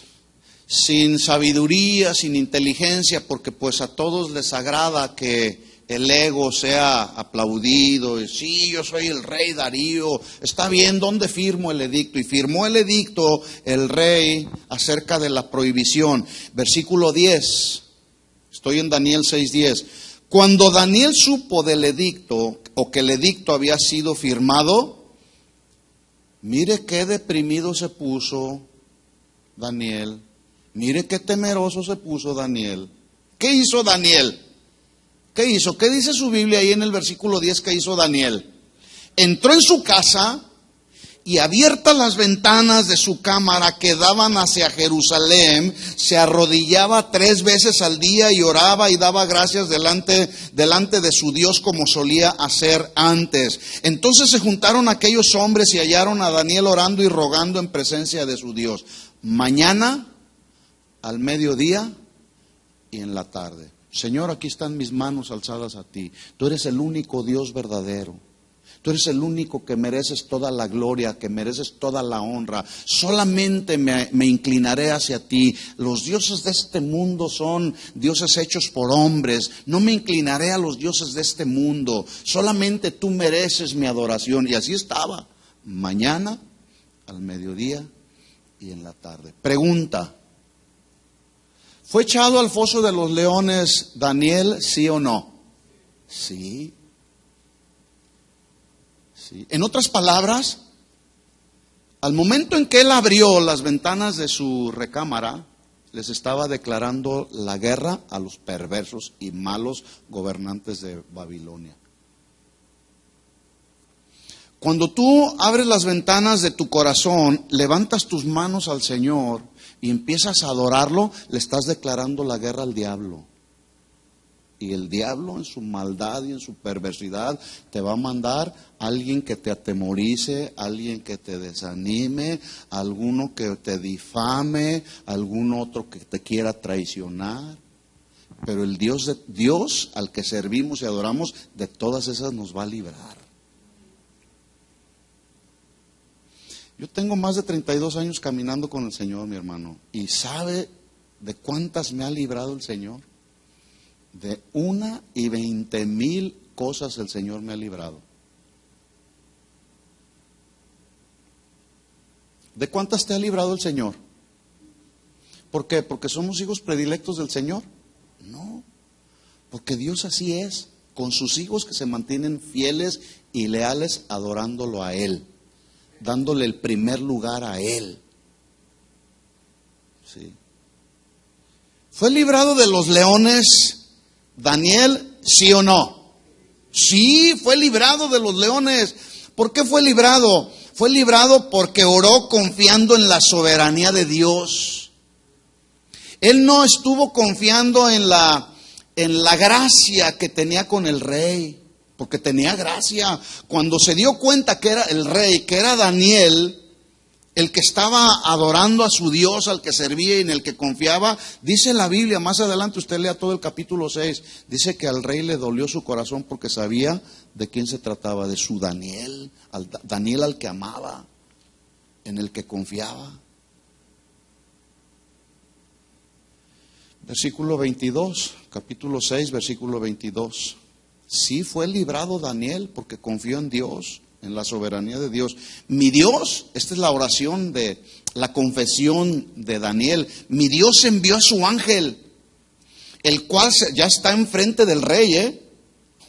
sin sabiduría, sin inteligencia, porque pues a todos les agrada que el ego sea aplaudido. Y, sí, yo soy el rey Darío, está bien, ¿dónde firmo el edicto? Y firmó el edicto el rey acerca de la prohibición. Versículo 10, estoy en Daniel 6:10. Cuando Daniel supo del edicto, o que el edicto había sido firmado, mire qué deprimido se puso Daniel. Mire qué temeroso se puso Daniel. ¿Qué hizo Daniel? ¿Qué hizo? ¿Qué dice su Biblia ahí en el versículo 10 que hizo Daniel? Entró en su casa y abiertas las ventanas de su cámara que daban hacia Jerusalén, se arrodillaba 3 veces al día y oraba y daba gracias delante de su Dios como solía hacer antes. Entonces se juntaron aquellos hombres y hallaron a Daniel orando y rogando en presencia de su Dios. Mañana, al mediodía y en la tarde. Señor, aquí están mis manos alzadas a ti. Tú eres el único Dios verdadero. Tú eres el único que mereces toda la gloria, que mereces toda la honra. Solamente me inclinaré hacia ti. Los dioses de este mundo son dioses hechos por hombres. No me inclinaré a los dioses de este mundo. Solamente tú mereces mi adoración. Y así estaba. Mañana, al mediodía y en la tarde. Pregunta: ¿fue echado al foso de los leones Daniel, sí o no? Sí. Sí. En otras palabras, al momento en que él abrió las ventanas de su recámara, les estaba declarando la guerra a los perversos y malos gobernantes de Babilonia. Cuando tú abres las ventanas de tu corazón, levantas tus manos al Señor y empiezas a adorarlo, le estás declarando la guerra al diablo. Y el diablo, en su maldad y en su perversidad, te va a mandar a alguien que te atemorice, alguien que te desanime, alguno que te difame, algún otro que te quiera traicionar. Pero el Dios al que servimos y adoramos, de todas esas nos va a librar. Yo tengo más de 32 años caminando con el Señor, mi hermano. ¿Y sabe de cuántas me ha librado el Señor? De 1 y 20,000 cosas el Señor me ha librado. ¿De cuántas te ha librado el Señor? ¿Por qué? ¿Porque somos hijos predilectos del Señor? No, porque Dios así es, con sus hijos que se mantienen fieles y leales adorándolo a Él, dándole el primer lugar a Él. Sí. ¿Fue librado de los leones Daniel, sí o no? Sí, fue librado de los leones. ¿Por qué fue librado? Fue librado porque oró confiando en la soberanía de Dios. Él no estuvo confiando en la gracia que tenía con el rey, porque tenía gracia. Cuando se dio cuenta que era el rey, que era Daniel, el que estaba adorando a su Dios, al que servía y en el que confiaba, dice la Biblia, más adelante usted lea todo el capítulo 6, dice que al rey le dolió su corazón porque sabía de quién se trataba, de su Daniel, Daniel al que amaba, en el que confiaba. Versículo 22, capítulo 6, versículo 22. Sí fue librado Daniel porque confió en Dios, en la soberanía de Dios. Mi Dios, esta es la oración de la confesión de Daniel. Mi Dios envió a su ángel, el cual ya está enfrente del rey,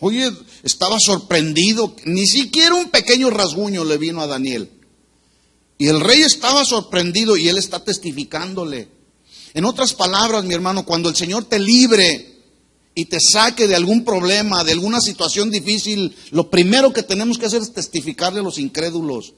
Oye, estaba sorprendido, ni siquiera un pequeño rasguño le vino a Daniel. Y el rey estaba sorprendido y él está testificándole. En otras palabras, mi hermano, cuando el Señor te libre y te saque de algún problema, de alguna situación difícil, lo primero que tenemos que hacer es testificarle a los incrédulos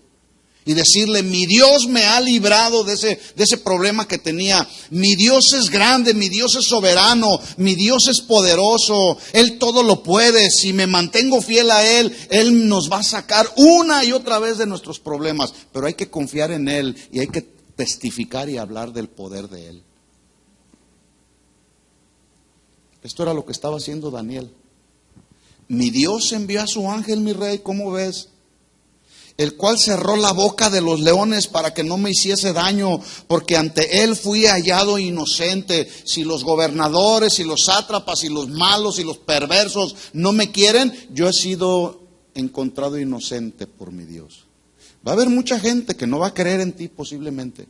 y decirle: mi Dios me ha librado de ese problema que tenía. Mi Dios es grande, mi Dios es soberano, mi Dios es poderoso, Él todo lo puede. Si me mantengo fiel a Él, Él nos va a sacar una y otra vez de nuestros problemas. Pero hay que confiar en Él y hay que testificar y hablar del poder de Él. Esto era lo que estaba haciendo Daniel. Mi Dios envió a su ángel, mi rey, ¿cómo ves? el cual cerró la boca de los leones para que no me hiciese daño, porque ante él fui hallado inocente. Si los gobernadores y los sátrapas y los malos y los perversos no me quieren, yo he sido encontrado inocente por mi Dios. Va a haber mucha gente que no va a creer en ti posiblemente,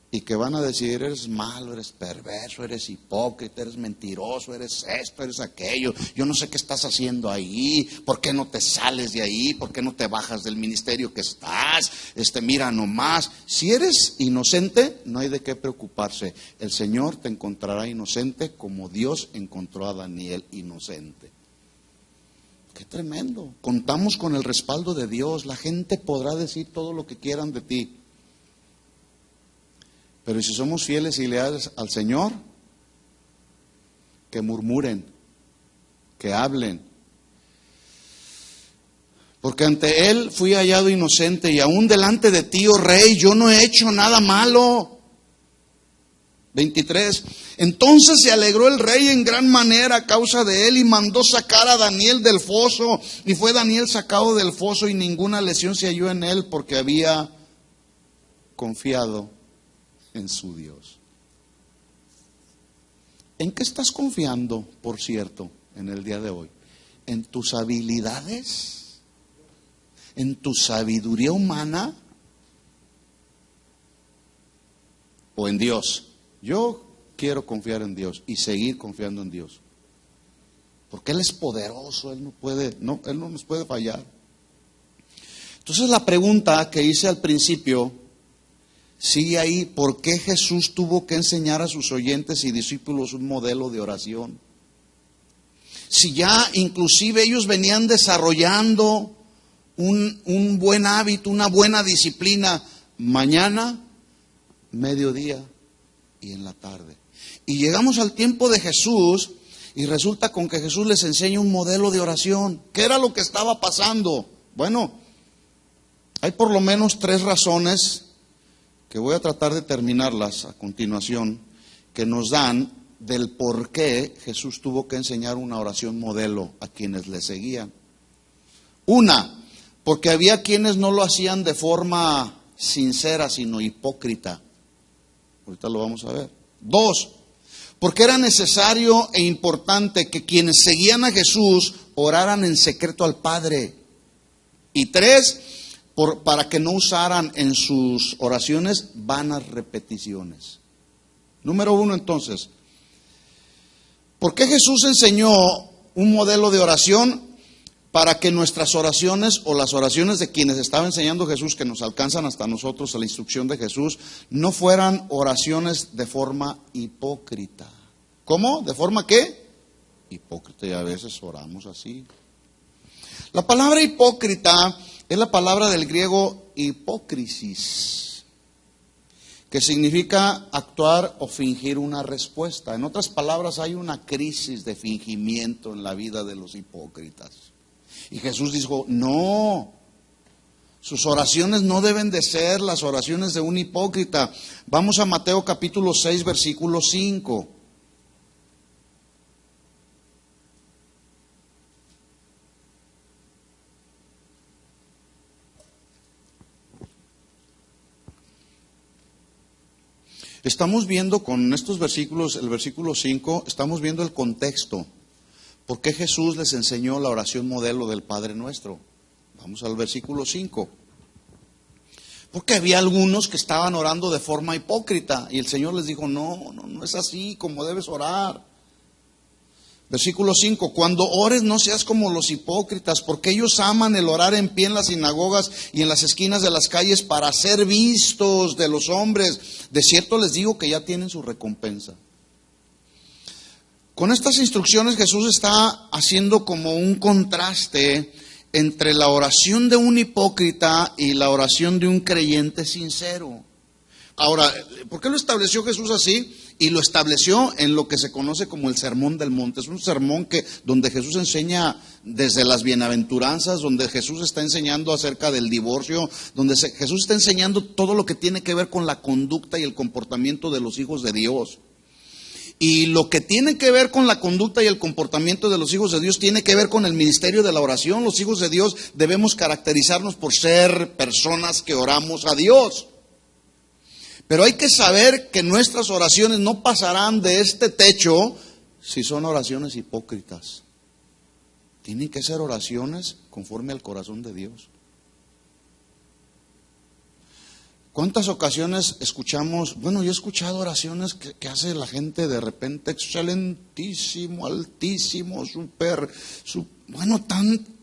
y que van a decir: eres malo, eres perverso, eres hipócrita, eres mentiroso, eres esto, eres aquello, yo no sé qué estás haciendo ahí, ¿por qué no te sales de ahí? ¿Por qué no te bajas del ministerio que estás? Mira nomás, si eres inocente, no hay de qué preocuparse. El Señor te encontrará inocente como Dios encontró a Daniel inocente. Qué tremendo. Contamos con el respaldo de Dios. La gente podrá decir todo lo que quieran de ti, pero si somos fieles y leales al Señor, que murmuren, que hablen. Porque ante Él fui hallado inocente, y aún delante de ti, oh Rey, yo no he hecho nada malo. 23. Entonces se alegró el rey en gran manera a causa de él, y mandó sacar a Daniel del foso. Y fue Daniel sacado del foso, y ninguna lesión se halló en él, porque había confiado en su Dios. ¿En qué estás confiando, por cierto, en el día de hoy? ¿En tus habilidades? ¿En tu sabiduría humana? ¿O en Dios? Yo quiero confiar en Dios y seguir confiando en Dios, porque Él es poderoso, Él no nos puede fallar. Entonces la pregunta que hice al principio sigue ahí: ¿por qué Jesús tuvo que enseñar a sus oyentes y discípulos un modelo de oración? Si ya inclusive ellos venían desarrollando un buen hábito, una buena disciplina, mañana, mediodía y en la tarde. Y llegamos al tiempo de Jesús, y resulta con que Jesús les enseña un modelo de oración. ¿Qué era lo que estaba pasando? Bueno, hay por lo menos 3 razones que voy a tratar de terminarlas a continuación, que nos dan del por qué Jesús tuvo que enseñar una oración modelo a quienes le seguían. Una, porque había quienes no lo hacían de forma sincera, sino hipócrita. Ahorita lo vamos a ver. 2, porque era necesario e importante que quienes seguían a Jesús oraran en secreto al Padre. Y 3, para que no usaran en sus oraciones vanas repeticiones. Número 1, entonces, ¿por qué Jesús enseñó un modelo de oración? Para que nuestras oraciones, o las oraciones de quienes estaba enseñando Jesús, que nos alcanzan hasta nosotros a la instrucción de Jesús, no fueran oraciones de forma hipócrita. ¿Cómo? ¿De forma qué? Hipócrita, y a veces oramos así. La palabra hipócrita es la palabra del griego hipócrisis, que significa actuar o fingir una respuesta. En otras palabras, hay una crisis de fingimiento en la vida de los hipócritas. Y Jesús dijo: no, sus oraciones no deben de ser las oraciones de un hipócrita. Vamos a Mateo capítulo 6, versículo 5. Estamos viendo con estos versículos, el versículo 5, estamos viendo el contexto. ¿Por qué Jesús les enseñó la oración modelo del Padre Nuestro? Vamos al versículo 5. Porque había algunos que estaban orando de forma hipócrita, y el Señor les dijo: no es así como debes orar. Versículo 5, cuando ores no seas como los hipócritas, porque ellos aman el orar en pie en las sinagogas y en las esquinas de las calles para ser vistos de los hombres. De cierto les digo que ya tienen su recompensa. Con estas instrucciones Jesús está haciendo como un contraste entre la oración de un hipócrita y la oración de un creyente sincero. Ahora, ¿por qué lo estableció Jesús así? Y lo estableció en lo que se conoce como el Sermón del Monte. Es un sermón donde Jesús enseña desde las bienaventuranzas, donde Jesús está enseñando acerca del divorcio, donde Jesús está enseñando todo lo que tiene que ver con la conducta y el comportamiento de los hijos de Dios. Y lo que tiene que ver con la conducta y el comportamiento de los hijos de Dios tiene que ver con el ministerio de la oración. Los hijos de Dios debemos caracterizarnos por ser personas que oramos a Dios. Pero hay que saber que nuestras oraciones no pasarán de este techo si son oraciones hipócritas. Tienen que ser oraciones conforme al corazón de Dios. ¿Cuántas ocasiones escuchamos? Bueno, yo he escuchado oraciones que hace la gente de repente, excelentísimo, altísimo, bueno,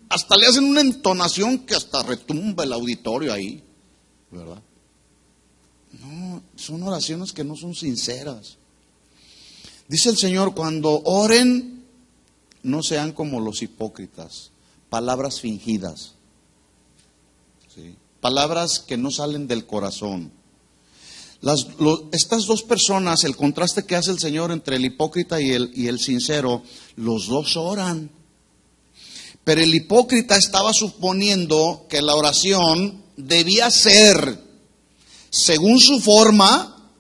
hasta le hacen una entonación que hasta retumba el auditorio ahí, ¿verdad? No, son oraciones que no son sinceras. Dice el Señor, cuando oren, no sean como los hipócritas, palabras fingidas, ¿sí? Palabras que no salen del corazón. Estas dos personas, el contraste que hace el Señor entre el hipócrita y el sincero, los dos oran. Pero el hipócrita estaba suponiendo que la oración debía ser según su forma,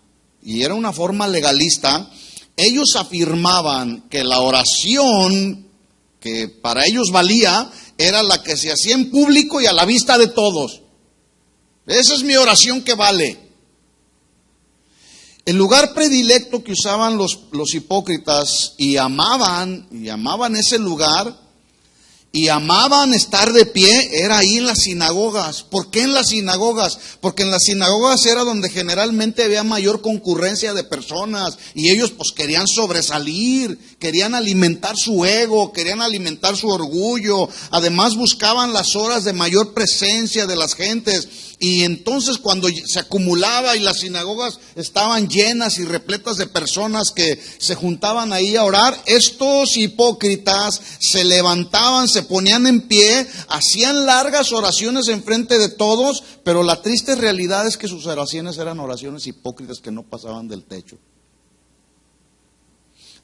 y era una forma legalista. Ellos afirmaban que la oración que para ellos valía era la que se hacía en público y a la vista de todos. Esa es mi oración que vale. El lugar predilecto que usaban los hipócritas y amaban ese lugar y amaban estar de pie, era ahí en las sinagogas. ¿Por qué en las sinagogas? Porque en las sinagogas era donde generalmente había mayor concurrencia de personas y ellos pues querían sobresalir, querían alimentar su ego, querían alimentar su orgullo. Además buscaban las horas de mayor presencia de las gentes. Y entonces cuando se acumulaba y las sinagogas estaban llenas y repletas de personas que se juntaban ahí a orar, estos hipócritas se levantaban, se ponían en pie, hacían largas oraciones enfrente de todos, pero la triste realidad es que sus oraciones eran oraciones hipócritas que no pasaban del techo.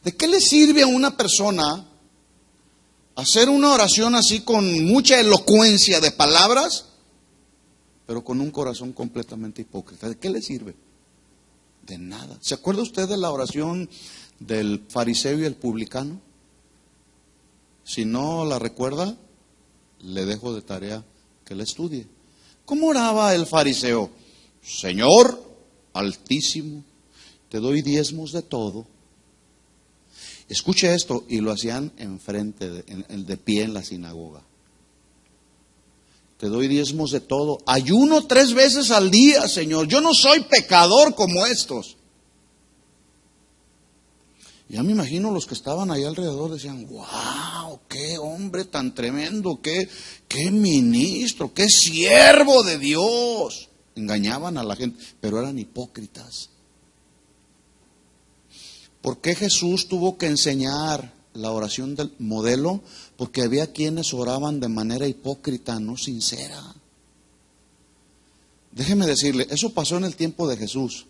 ¿De qué le sirve a una persona hacer una oración así con mucha elocuencia de palabras, pero con un corazón completamente hipócrita? ¿De qué le sirve? De nada. ¿Se acuerda usted de la oración del fariseo y el publicano? Si no la recuerda, le dejo de tarea que la estudie. ¿Cómo oraba el fariseo? Señor Altísimo, te doy diezmos de todo. Escuche esto, y lo hacían enfrente, de pie en la sinagoga. Te doy diezmos de todo. Ayuno 3 veces al día, Señor. Yo no soy pecador como estos. Ya me imagino los que estaban ahí alrededor decían, wow, qué hombre tan tremendo, qué ministro, qué siervo de Dios. Engañaban a la gente, pero eran hipócritas. ¿Por qué Jesús tuvo que enseñar la oración del modelo? Porque había quienes oraban de manera hipócrita, no sincera. Déjeme decirle, eso pasó en el tiempo de Jesús,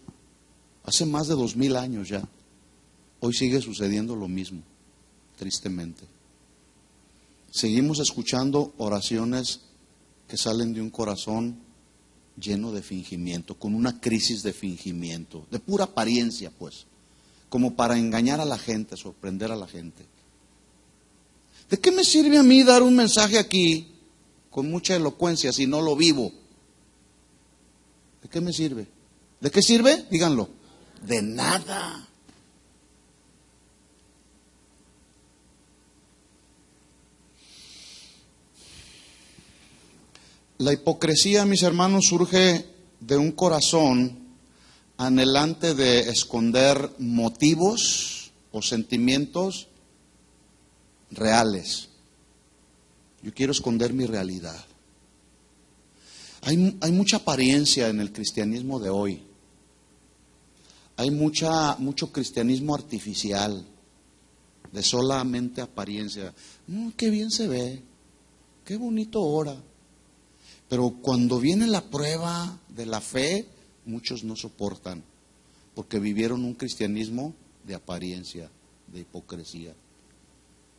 hace más de 2000 años ya. Hoy sigue sucediendo lo mismo, tristemente. Seguimos escuchando oraciones que salen de un corazón lleno de fingimiento, con una crisis de fingimiento, de pura apariencia, pues, como para engañar a la gente, sorprender a la gente. ¿De qué me sirve a mí dar un mensaje aquí con mucha elocuencia si no lo vivo? ¿De qué me sirve? ¿De qué sirve? Díganlo. De nada. La hipocresía, mis hermanos, surge de un corazón anhelante de esconder motivos o sentimientos reales. Yo quiero esconder mi realidad. Hay mucha apariencia en el cristianismo de hoy. Hay mucho cristianismo artificial, de solamente apariencia. Qué bien se ve, qué bonito ora. Pero cuando viene la prueba de la fe, muchos no soportan, porque vivieron un cristianismo de apariencia, de hipocresía,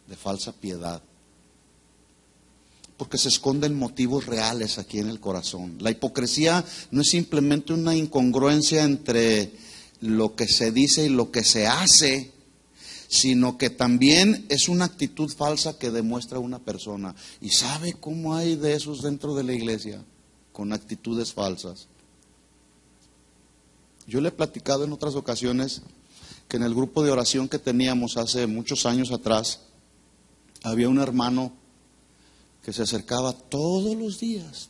de falsa piedad, porque se esconden motivos reales aquí en el corazón. La hipocresía no es simplemente una incongruencia entre lo que se dice y lo que se hace, sino que también es una actitud falsa que demuestra una persona. ¿Y sabe cómo hay de esos dentro de la iglesia? Con actitudes falsas. Yo le he platicado en otras ocasiones que en el grupo de oración que teníamos hace muchos años atrás, había un hermano que se acercaba todos los días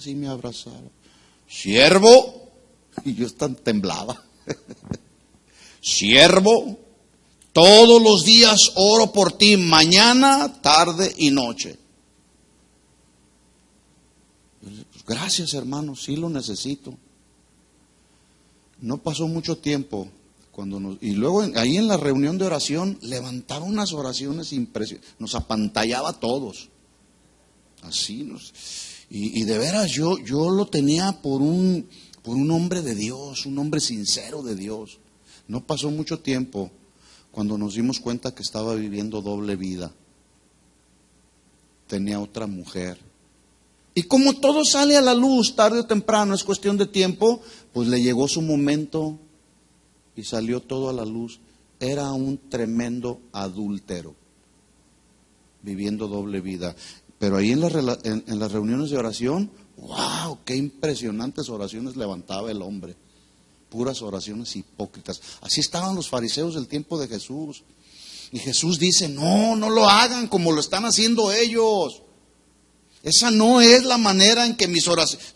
y me abrazaba. Siervo, y yo temblaba. Siervo, todos los días oro por ti, mañana, tarde y noche. Pues, gracias, hermano, sí lo necesito. No pasó mucho tiempo y luego ahí en la reunión de oración levantaba unas oraciones impresionantes, nos apantallaba a todos. Así y de veras yo lo tenía por un hombre de Dios, un hombre sincero de Dios. No pasó mucho tiempo cuando nos dimos cuenta que estaba viviendo doble vida. Tenía otra mujer. Y como todo sale a la luz tarde o temprano, es cuestión de tiempo, pues le llegó su momento y salió todo a la luz. Era un tremendo adúltero, viviendo doble vida. Pero ahí en las reuniones de oración, ¡wow! ¡Qué impresionantes oraciones levantaba el hombre! Puras oraciones hipócritas. Así estaban los fariseos del tiempo de Jesús. Y Jesús dice, no lo hagan como lo están haciendo ellos. Esa no es la manera en que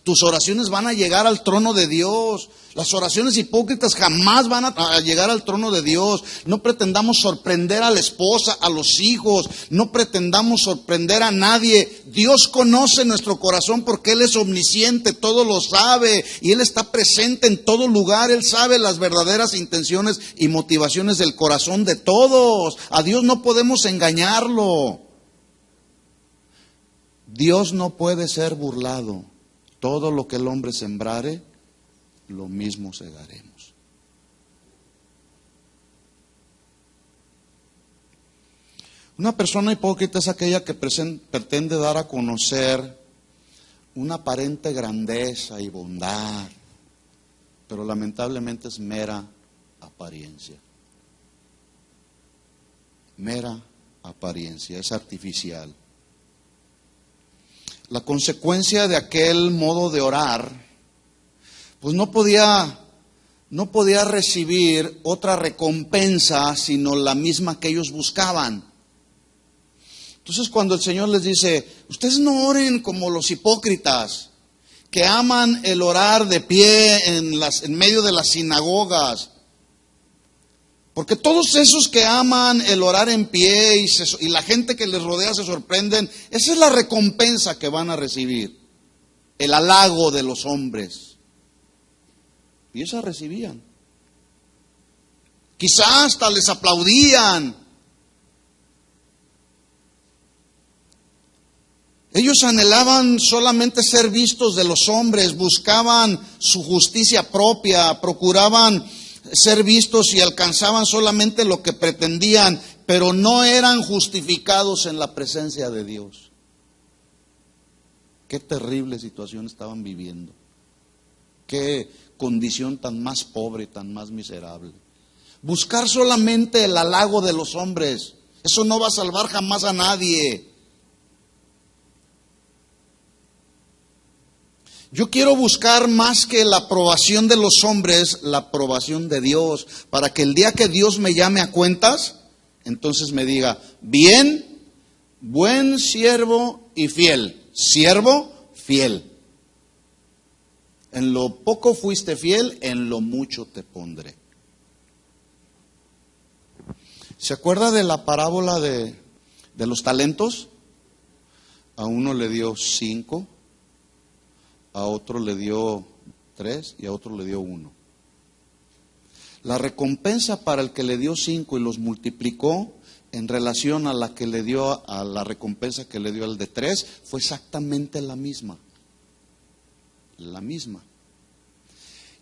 tus oraciones van a llegar al trono de Dios. Las oraciones hipócritas jamás van a llegar al trono de Dios. No pretendamos sorprender a la esposa, a los hijos. No pretendamos sorprender a nadie. Dios conoce nuestro corazón porque Él es omnisciente, todo lo sabe. Y Él está presente en todo lugar. Él sabe las verdaderas intenciones y motivaciones del corazón de todos. A Dios no podemos engañarlo. Dios no puede ser burlado. Todo lo que el hombre sembrare, lo mismo segaremos. Una persona hipócrita es aquella que pretende dar a conocer una aparente grandeza y bondad, pero lamentablemente es mera apariencia. Mera apariencia, es artificial. La consecuencia de aquel modo de orar, pues no podía recibir otra recompensa sino la misma que ellos buscaban. Entonces cuando el Señor les dice, ustedes no oren como los hipócritas, que aman el orar de pie en medio de las sinagogas, porque todos esos que aman el orar en pie y la gente que les rodea se sorprenden, esa es la recompensa que van a recibir, el halago de los hombres. Y esa recibían. Quizás hasta les aplaudían. Ellos anhelaban solamente ser vistos de los hombres, buscaban su justicia propia, procuraban ser vistos y alcanzaban solamente lo que pretendían, pero no eran justificados en la presencia de Dios. Qué terrible situación estaban viviendo. Qué condición tan más pobre, tan más miserable. Buscar solamente el halago de los hombres, eso no va a salvar jamás a nadie. Yo quiero buscar más que la aprobación de los hombres, la aprobación de Dios, para que el día que Dios me llame a cuentas, entonces me diga, bien, buen siervo y fiel, siervo fiel. En lo poco fuiste fiel, en lo mucho te pondré. ¿Se acuerda de la parábola de los talentos? A uno le dio 5. A otro le dio 3 y a otro le dio 1. La recompensa para el que le dio 5 y los multiplicó en relación a la que le dio, a la recompensa que le dio al de 3, fue exactamente la misma. La misma.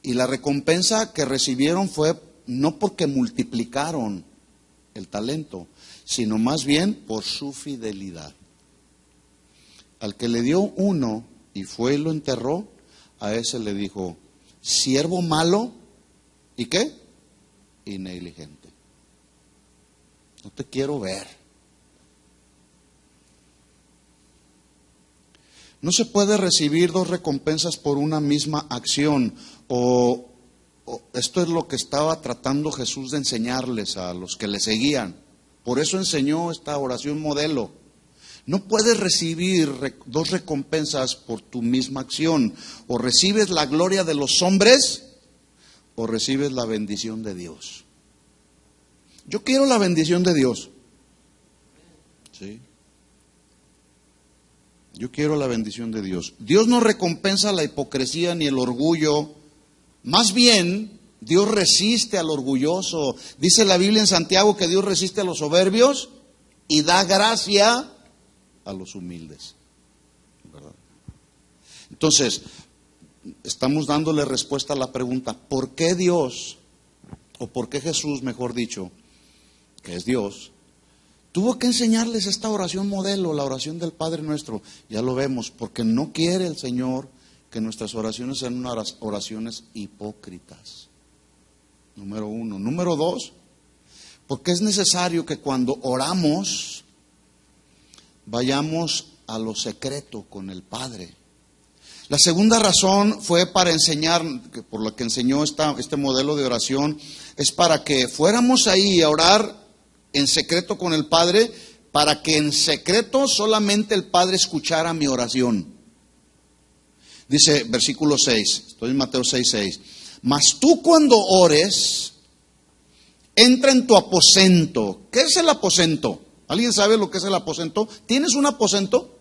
Y la recompensa que recibieron fue no porque multiplicaron el talento, sino más bien por su fidelidad. Al que le dio 1 y fue y lo enterró, a ese le dijo, siervo malo, ¿y qué? Y negligente. No te quiero ver. No se puede recibir dos recompensas por una misma acción. Esto es lo que estaba tratando Jesús de enseñarles a los que le seguían. Por eso enseñó esta oración modelo. No puedes recibir dos recompensas por tu misma acción. O recibes la gloria de los hombres o recibes la bendición de Dios. Yo quiero la bendición de Dios. ¿Sí? Yo quiero la bendición de Dios. Dios no recompensa la hipocresía ni el orgullo. Más bien, Dios resiste al orgulloso. Dice la Biblia en Santiago que Dios resiste a los soberbios y da gracia a los humildes. ¿Verdad? Entonces, estamos dándole respuesta a la pregunta, ¿por qué Dios, o por qué Jesús, mejor dicho, que es Dios, tuvo que enseñarles esta oración modelo, la oración del Padre Nuestro? Ya lo vemos, porque no quiere el Señor que nuestras oraciones sean unas oraciones hipócritas. Número uno. Número dos, porque es necesario que cuando oramos vayamos a lo secreto con el Padre. La segunda razón fue para enseñar, por lo que enseñó este modelo de oración, es para que fuéramos ahí a orar en secreto con el Padre, para que en secreto solamente el Padre escuchara mi oración. Dice versículo 6, estoy en Mateo 6:6. Mas tú cuando ores, entra en tu aposento. ¿Qué es el aposento? ¿Alguien sabe lo que es el aposento? ¿Tienes un aposento?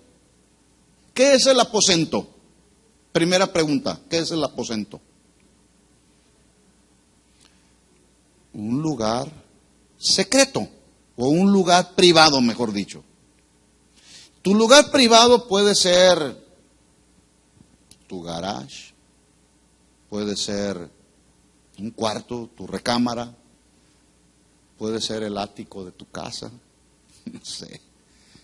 ¿Qué es el aposento? Primera pregunta, ¿qué es el aposento? Un lugar secreto, o un lugar privado, mejor dicho. Tu lugar privado puede ser tu garage, puede ser un cuarto, tu recámara, puede ser el ático de tu casa, no sé.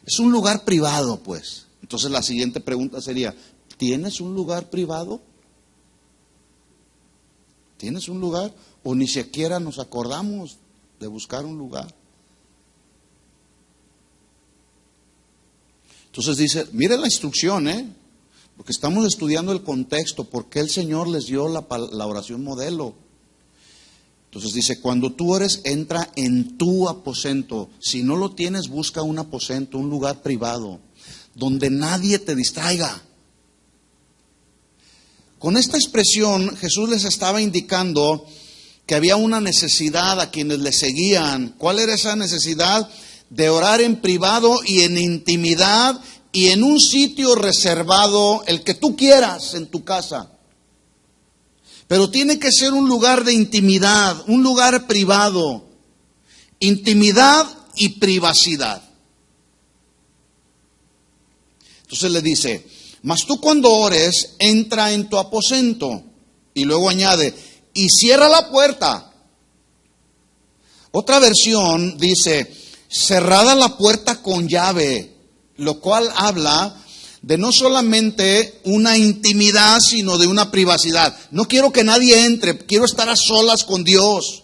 Es un lugar privado, pues. Entonces la siguiente pregunta sería, ¿tienes un lugar privado? ¿Tienes un lugar? O ni siquiera nos acordamos de buscar un lugar. Entonces dice, mire la instrucción, porque estamos estudiando el contexto, por qué el Señor les dio la oración modelo. Entonces dice, cuando tú ores, entra en tu aposento. Si no lo tienes, busca un aposento, un lugar privado, donde nadie te distraiga. Con esta expresión, Jesús les estaba indicando que había una necesidad a quienes le seguían. ¿Cuál era esa necesidad? De orar en privado y en intimidad y en un sitio reservado, el que tú quieras en tu casa. Pero tiene que ser un lugar de intimidad, un lugar privado. Intimidad y privacidad. Entonces le dice, mas tú cuando ores, entra en tu aposento. Y luego añade, y cierra la puerta. Otra versión dice, cerrada la puerta con llave, lo cual habla de no solamente una intimidad, sino de una privacidad. No quiero que nadie entre, quiero estar a solas con Dios.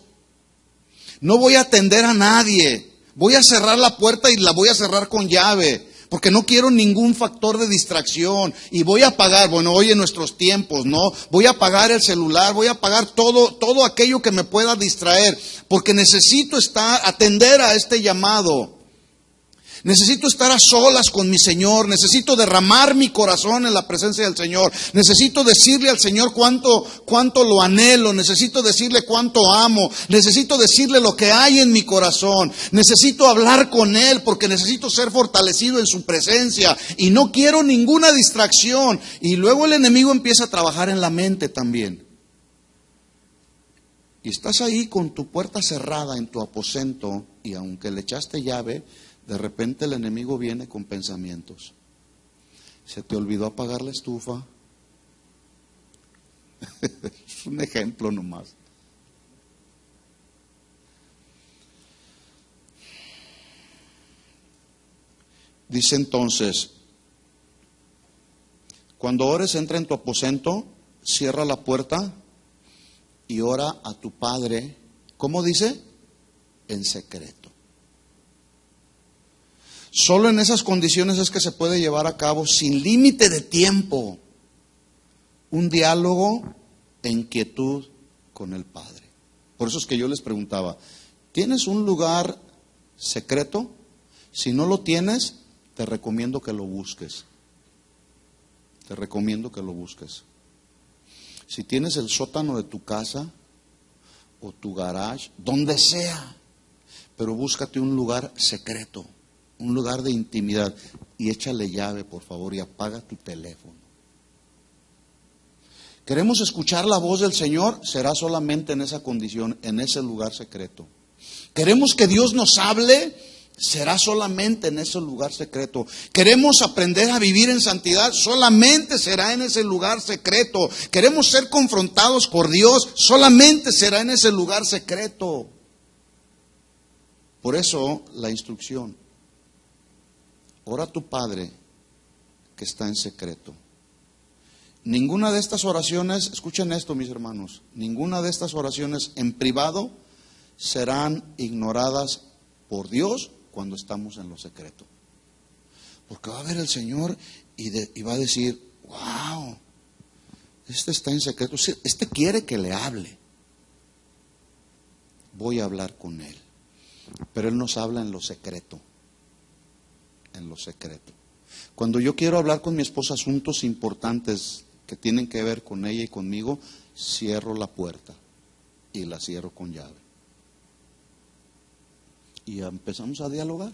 No voy a atender a nadie, voy a cerrar la puerta y la voy a cerrar con llave, porque no quiero ningún factor de distracción. Y voy a apagar, hoy en nuestros tiempos, ¿no? Voy a apagar el celular, voy a apagar todo aquello que me pueda distraer, porque necesito atender a este llamado. Necesito estar a solas con mi Señor, necesito derramar mi corazón en la presencia del Señor, necesito decirle al Señor cuánto lo anhelo, necesito decirle cuánto amo, necesito decirle lo que hay en mi corazón, necesito hablar con Él porque necesito ser fortalecido en su presencia y no quiero ninguna distracción. Y luego el enemigo empieza a trabajar en la mente también. Y estás ahí con tu puerta cerrada en tu aposento y aunque le echaste llave, de repente el enemigo viene con pensamientos. ¿Se te olvidó apagar la estufa? Es un ejemplo nomás. Dice entonces, cuando ores, entra en tu aposento, cierra la puerta y ora a tu Padre. ¿Cómo dice? En secreto. Solo en esas condiciones es que se puede llevar a cabo sin límite de tiempo un diálogo en quietud con el Padre. Por eso es que yo les preguntaba, ¿tienes un lugar secreto? Si no lo tienes, te recomiendo que lo busques. Te recomiendo que lo busques. Si tienes el sótano de tu casa o tu garage, donde sea, pero búscate un lugar secreto, un lugar de intimidad, y échale llave, por favor, y apaga tu teléfono. ¿Queremos escuchar la voz del Señor? Será solamente en esa condición, en ese lugar secreto. ¿Queremos que Dios nos hable? Será solamente en ese lugar secreto. ¿Queremos aprender a vivir en santidad? Solamente será en ese lugar secreto. ¿Queremos ser confrontados por Dios? Solamente será en ese lugar secreto. Por eso la instrucción: ora a tu Padre que está en secreto. Ninguna de estas oraciones, escuchen esto mis hermanos, ninguna de estas oraciones en privado serán ignoradas por Dios cuando estamos en lo secreto. Porque va a ver el Señor y va a decir, wow, este está en secreto, este quiere que le hable. Voy a hablar con él. Pero Él nos habla en lo secreto. En lo secreto. Cuando yo quiero hablar con mi esposa asuntos importantes que tienen que ver con ella y conmigo, cierro la puerta y la cierro con llave. Y empezamos a dialogar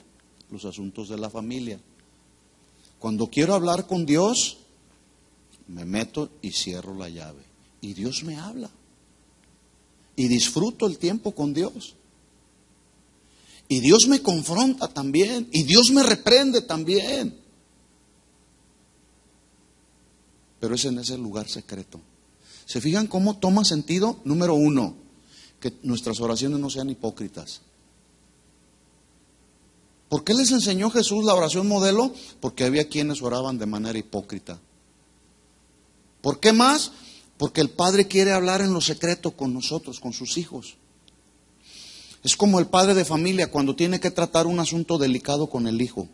los asuntos de la familia. Cuando quiero hablar con Dios, me meto y cierro la llave. Y Dios me habla. Y disfruto el tiempo con Dios. Y Dios me confronta también. Y Dios me reprende también. Pero es en ese lugar secreto. ¿Se fijan cómo toma sentido? Número 1, que nuestras oraciones no sean hipócritas. ¿Por qué les enseñó Jesús la oración modelo? Porque había quienes oraban de manera hipócrita. ¿Por qué más? Porque el Padre quiere hablar en lo secreto con nosotros, con sus hijos. Es como el padre de familia cuando tiene que tratar un asunto delicado con el hijo.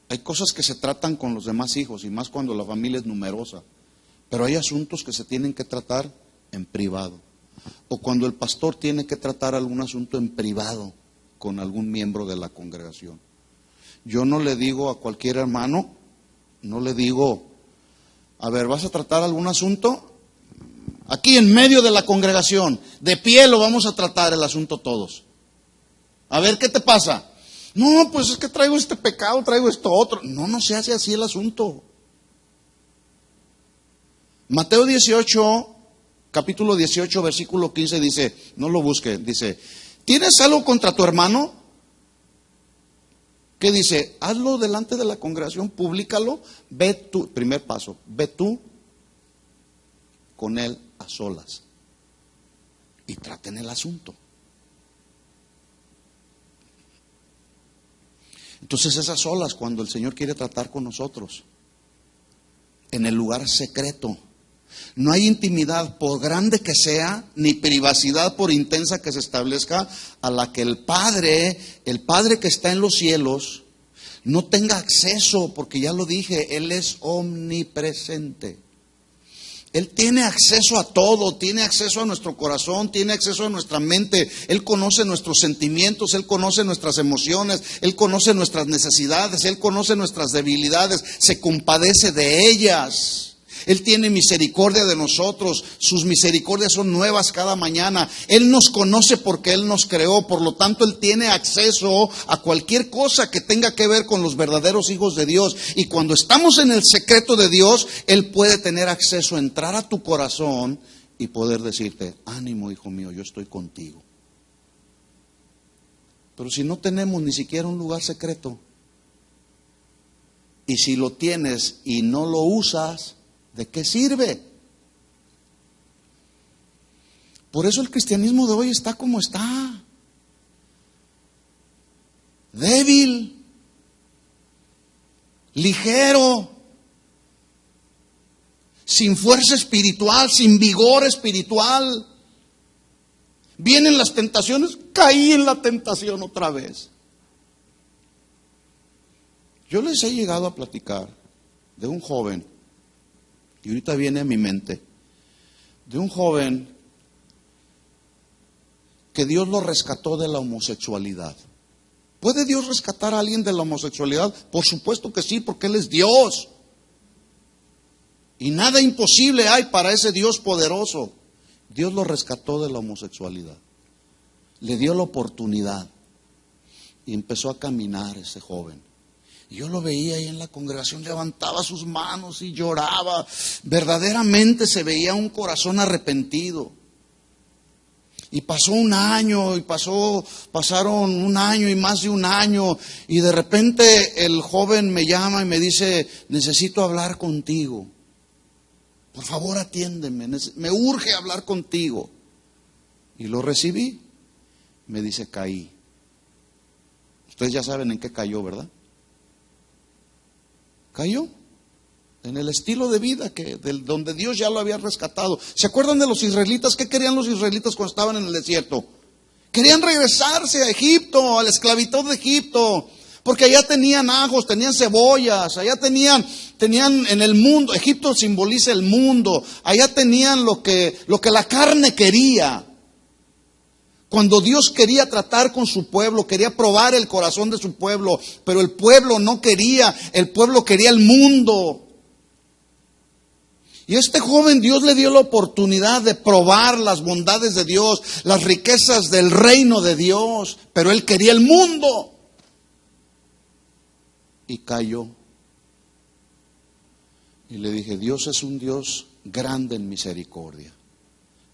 Hay cosas que se tratan con los demás hijos, y más cuando la familia es numerosa. Pero hay asuntos que se tienen que tratar en privado. O cuando el pastor tiene que tratar algún asunto en privado con algún miembro de la congregación. Yo no le digo a cualquier hermano, no le digo, a ver, ¿vas a tratar algún asunto? Aquí en medio de la congregación, de pie lo vamos a tratar el asunto todos. A ver, ¿qué te pasa? No, pues es que traigo este pecado, traigo esto otro. No se hace así el asunto. Mateo 18, capítulo 18, versículo 15 dice, no lo busque, dice, ¿tienes algo contra tu hermano? ¿Qué dice? Hazlo delante de la congregación, públicalo, ve tú, primer paso, ve tú con él a solas y traten el asunto. Entonces es a solas cuando el Señor quiere tratar con nosotros, en el lugar secreto. No hay intimidad, por grande que sea, ni privacidad, por intensa que se establezca, a la que el Padre que está en los cielos, no tenga acceso, porque ya lo dije, Él es omnipresente. Él tiene acceso a todo, tiene acceso a nuestro corazón, tiene acceso a nuestra mente. Él conoce nuestros sentimientos, Él conoce nuestras emociones, Él conoce nuestras necesidades, Él conoce nuestras debilidades, se compadece de ellas. Él tiene misericordia de nosotros, sus misericordias son nuevas cada mañana. Él nos conoce porque Él nos creó, por lo tanto Él tiene acceso a cualquier cosa que tenga que ver con los verdaderos hijos de Dios. Y cuando estamos en el secreto de Dios, Él puede tener acceso a entrar a tu corazón y poder decirte, ánimo hijo mío, yo estoy contigo. Pero si no tenemos ni siquiera un lugar secreto, y si lo tienes y no lo usas, ¿de qué sirve? Por eso el cristianismo de hoy está como está. Débil, ligero, sin fuerza espiritual, sin vigor espiritual. Vienen las tentaciones, caí en la tentación otra vez. Yo les he llegado a platicar de un joven, y ahorita viene a mi mente, de un joven que Dios lo rescató de la homosexualidad. ¿Puede Dios rescatar a alguien de la homosexualidad? Por supuesto que sí, porque Él es Dios. Y nada imposible hay para ese Dios poderoso. Dios lo rescató de la homosexualidad. Le dio la oportunidad. Y empezó a caminar ese joven. Y yo lo veía ahí en la congregación, levantaba sus manos y lloraba. Verdaderamente se veía un corazón arrepentido. Y pasó un año, pasaron un año y más de un año, y de repente el joven me llama y me dice: necesito hablar contigo. Por favor, atiéndeme, me urge hablar contigo. Y lo recibí. Me dice: caí. Ustedes ya saben en qué cayó, ¿verdad? Cayó en el estilo de vida donde Dios ya lo había rescatado. ¿Se acuerdan de los israelitas? ¿Qué querían los israelitas cuando estaban en el desierto? Querían regresarse a Egipto, a la esclavitud de Egipto, porque allá tenían ajos, tenían cebollas, allá tenían en el mundo. Egipto simboliza el mundo. Allá tenían lo que la carne quería. Cuando Dios quería tratar con su pueblo, quería probar el corazón de su pueblo, pero el pueblo no quería, el pueblo quería el mundo. Y a este joven Dios le dio la oportunidad de probar las bondades de Dios, las riquezas del reino de Dios, pero él quería el mundo. Y cayó. Y le dije: Dios es un Dios grande en misericordia.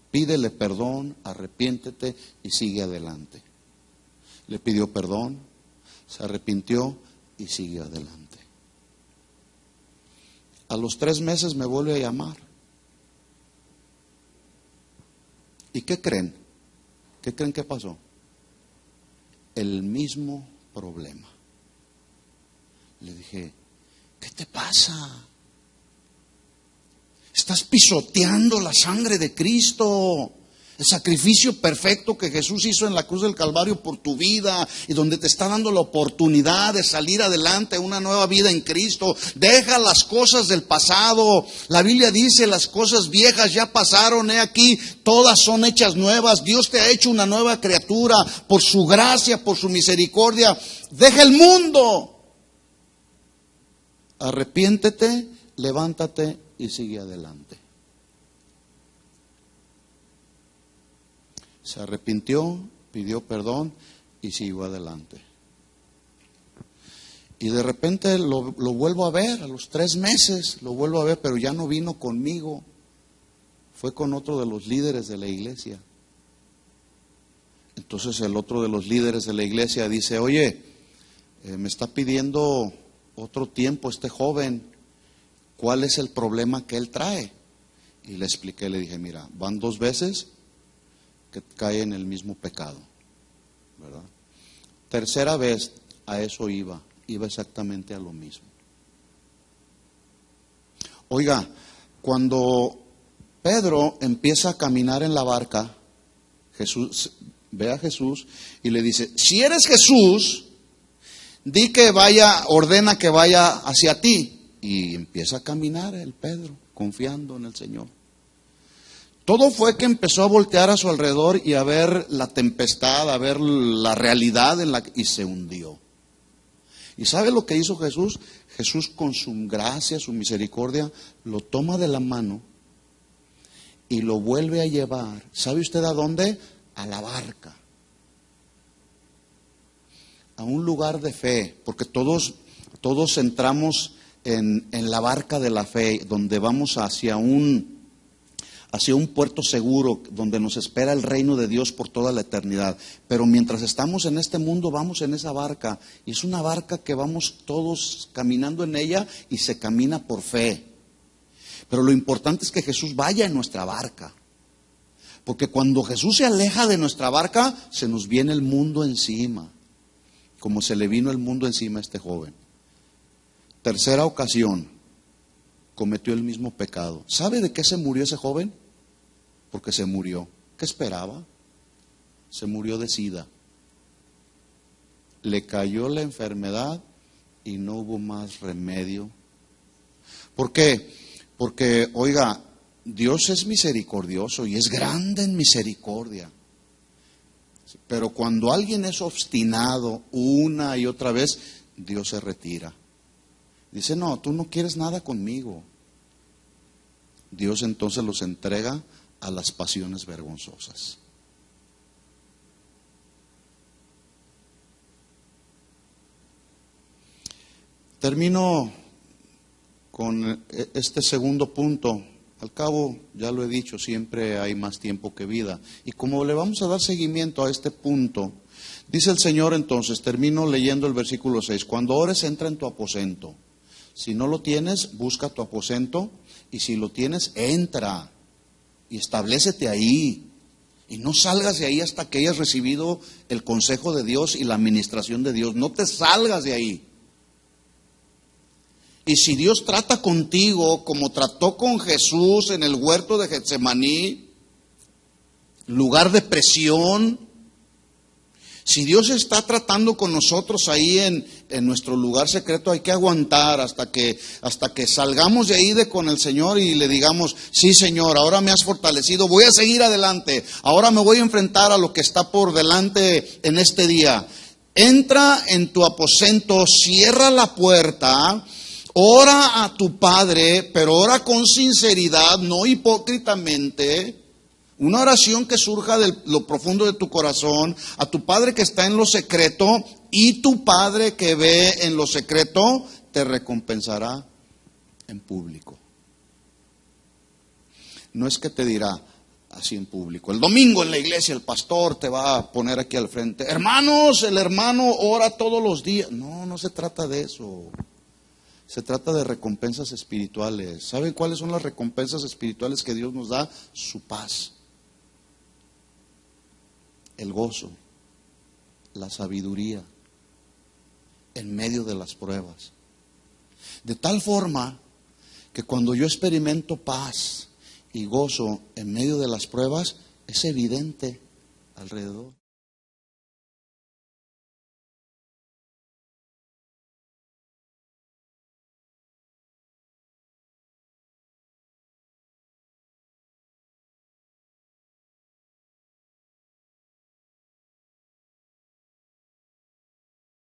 Pídele perdón, arrepiéntete y sigue adelante. Le pidió perdón, se arrepintió y sigue adelante. A los 3 meses me vuelve a llamar. ¿Y qué creen? ¿Qué creen que pasó? El mismo problema. Le dije: ¿qué te pasa? Estás pisoteando la sangre de Cristo, el sacrificio perfecto que Jesús hizo en la cruz del Calvario por tu vida, y donde te está dando la oportunidad de salir adelante a una nueva vida en Cristo. Deja las cosas del pasado. La Biblia dice: las cosas viejas ya pasaron, he aquí, todas son hechas nuevas. Dios te ha hecho una nueva criatura por su gracia, por su misericordia. Deja el mundo. Arrepiéntete, levántate y sigue adelante. Se arrepintió, pidió perdón y siguió adelante. Y de repente lo vuelvo a ver, a los 3 meses lo vuelvo a ver, pero ya no vino conmigo, fue con otro de los líderes de la iglesia. Entonces el otro de los líderes de la iglesia dice: oye, me está pidiendo otro tiempo este joven. ¿Cuál es el problema que él trae? Y le expliqué, le dije: mira, van 2 veces que cae en el mismo pecado, ¿verdad? Tercera vez a eso iba exactamente a lo mismo. Oiga, cuando Pedro empieza a caminar en la barca, Jesús ve a Jesús y le dice: si eres Jesús, di que vaya, ordena que vaya hacia ti. Y empieza a caminar el Pedro, confiando en el Señor. Todo fue que empezó a voltear a su alrededor y a ver la tempestad, a ver la realidad y se hundió. ¿Y sabe lo que hizo Jesús? Jesús, con su gracia, su misericordia, lo toma de la mano y lo vuelve a llevar. ¿Sabe usted a dónde? A la barca. A un lugar de fe, porque todos entramos en la barca de la fe, donde vamos hacia un puerto seguro, donde nos espera el reino de Dios por toda la eternidad. Pero mientras estamos en este mundo, vamos en esa barca, y es una barca que vamos todos caminando en ella, y se camina por fe. Pero lo importante es que Jesús vaya en nuestra barca, porque cuando Jesús se aleja de nuestra barca, se nos viene el mundo encima, como se le vino el mundo encima a este joven. Tercera ocasión, cometió el mismo pecado. ¿Sabe de qué se murió ese joven? Porque se murió. ¿Qué esperaba? Se murió de SIDA. Le cayó la enfermedad y no hubo más remedio. ¿Por qué? Porque, oiga, Dios es misericordioso y es grande en misericordia. Pero cuando alguien es obstinado una y otra vez, Dios se retira. Dice, no, tú no quieres nada conmigo. Dios entonces los entrega a las pasiones vergonzosas. Termino con este segundo punto. Al cabo, ya lo he dicho, siempre hay más tiempo que vida. Y como le vamos a dar seguimiento a este punto, dice el Señor entonces, termino leyendo el versículo 6, cuando ores entra en tu aposento. Si no lo tienes, busca tu aposento, y si lo tienes, entra y establécete ahí. Y no salgas de ahí hasta que hayas recibido el consejo de Dios y la administración de Dios. No te salgas de ahí. Y si Dios trata contigo como trató con Jesús en el huerto de Getsemaní, lugar de presión, si Dios está tratando con nosotros ahí en nuestro lugar secreto, hay que aguantar hasta que salgamos de ahí con el Señor y le digamos, sí Señor, ahora me has fortalecido, voy a seguir adelante, ahora me voy a enfrentar a lo que está por delante en este día. Entra en tu aposento, cierra la puerta, ora a tu Padre, pero ora con sinceridad, no hipócritamente. Una oración que surja de lo profundo de tu corazón, a tu Padre que está en lo secreto, y tu Padre que ve en lo secreto te recompensará en público. No es que te dirá así en público. El domingo en la iglesia el pastor te va a poner aquí al frente. Hermanos, el hermano ora todos los días. No, no se trata de eso. Se trata de recompensas espirituales. ¿Saben cuáles son las recompensas espirituales que Dios nos da? Su paz, el gozo, la sabiduría en medio de las pruebas. De tal forma que cuando yo experimento paz y gozo en medio de las pruebas, es evidente alrededor.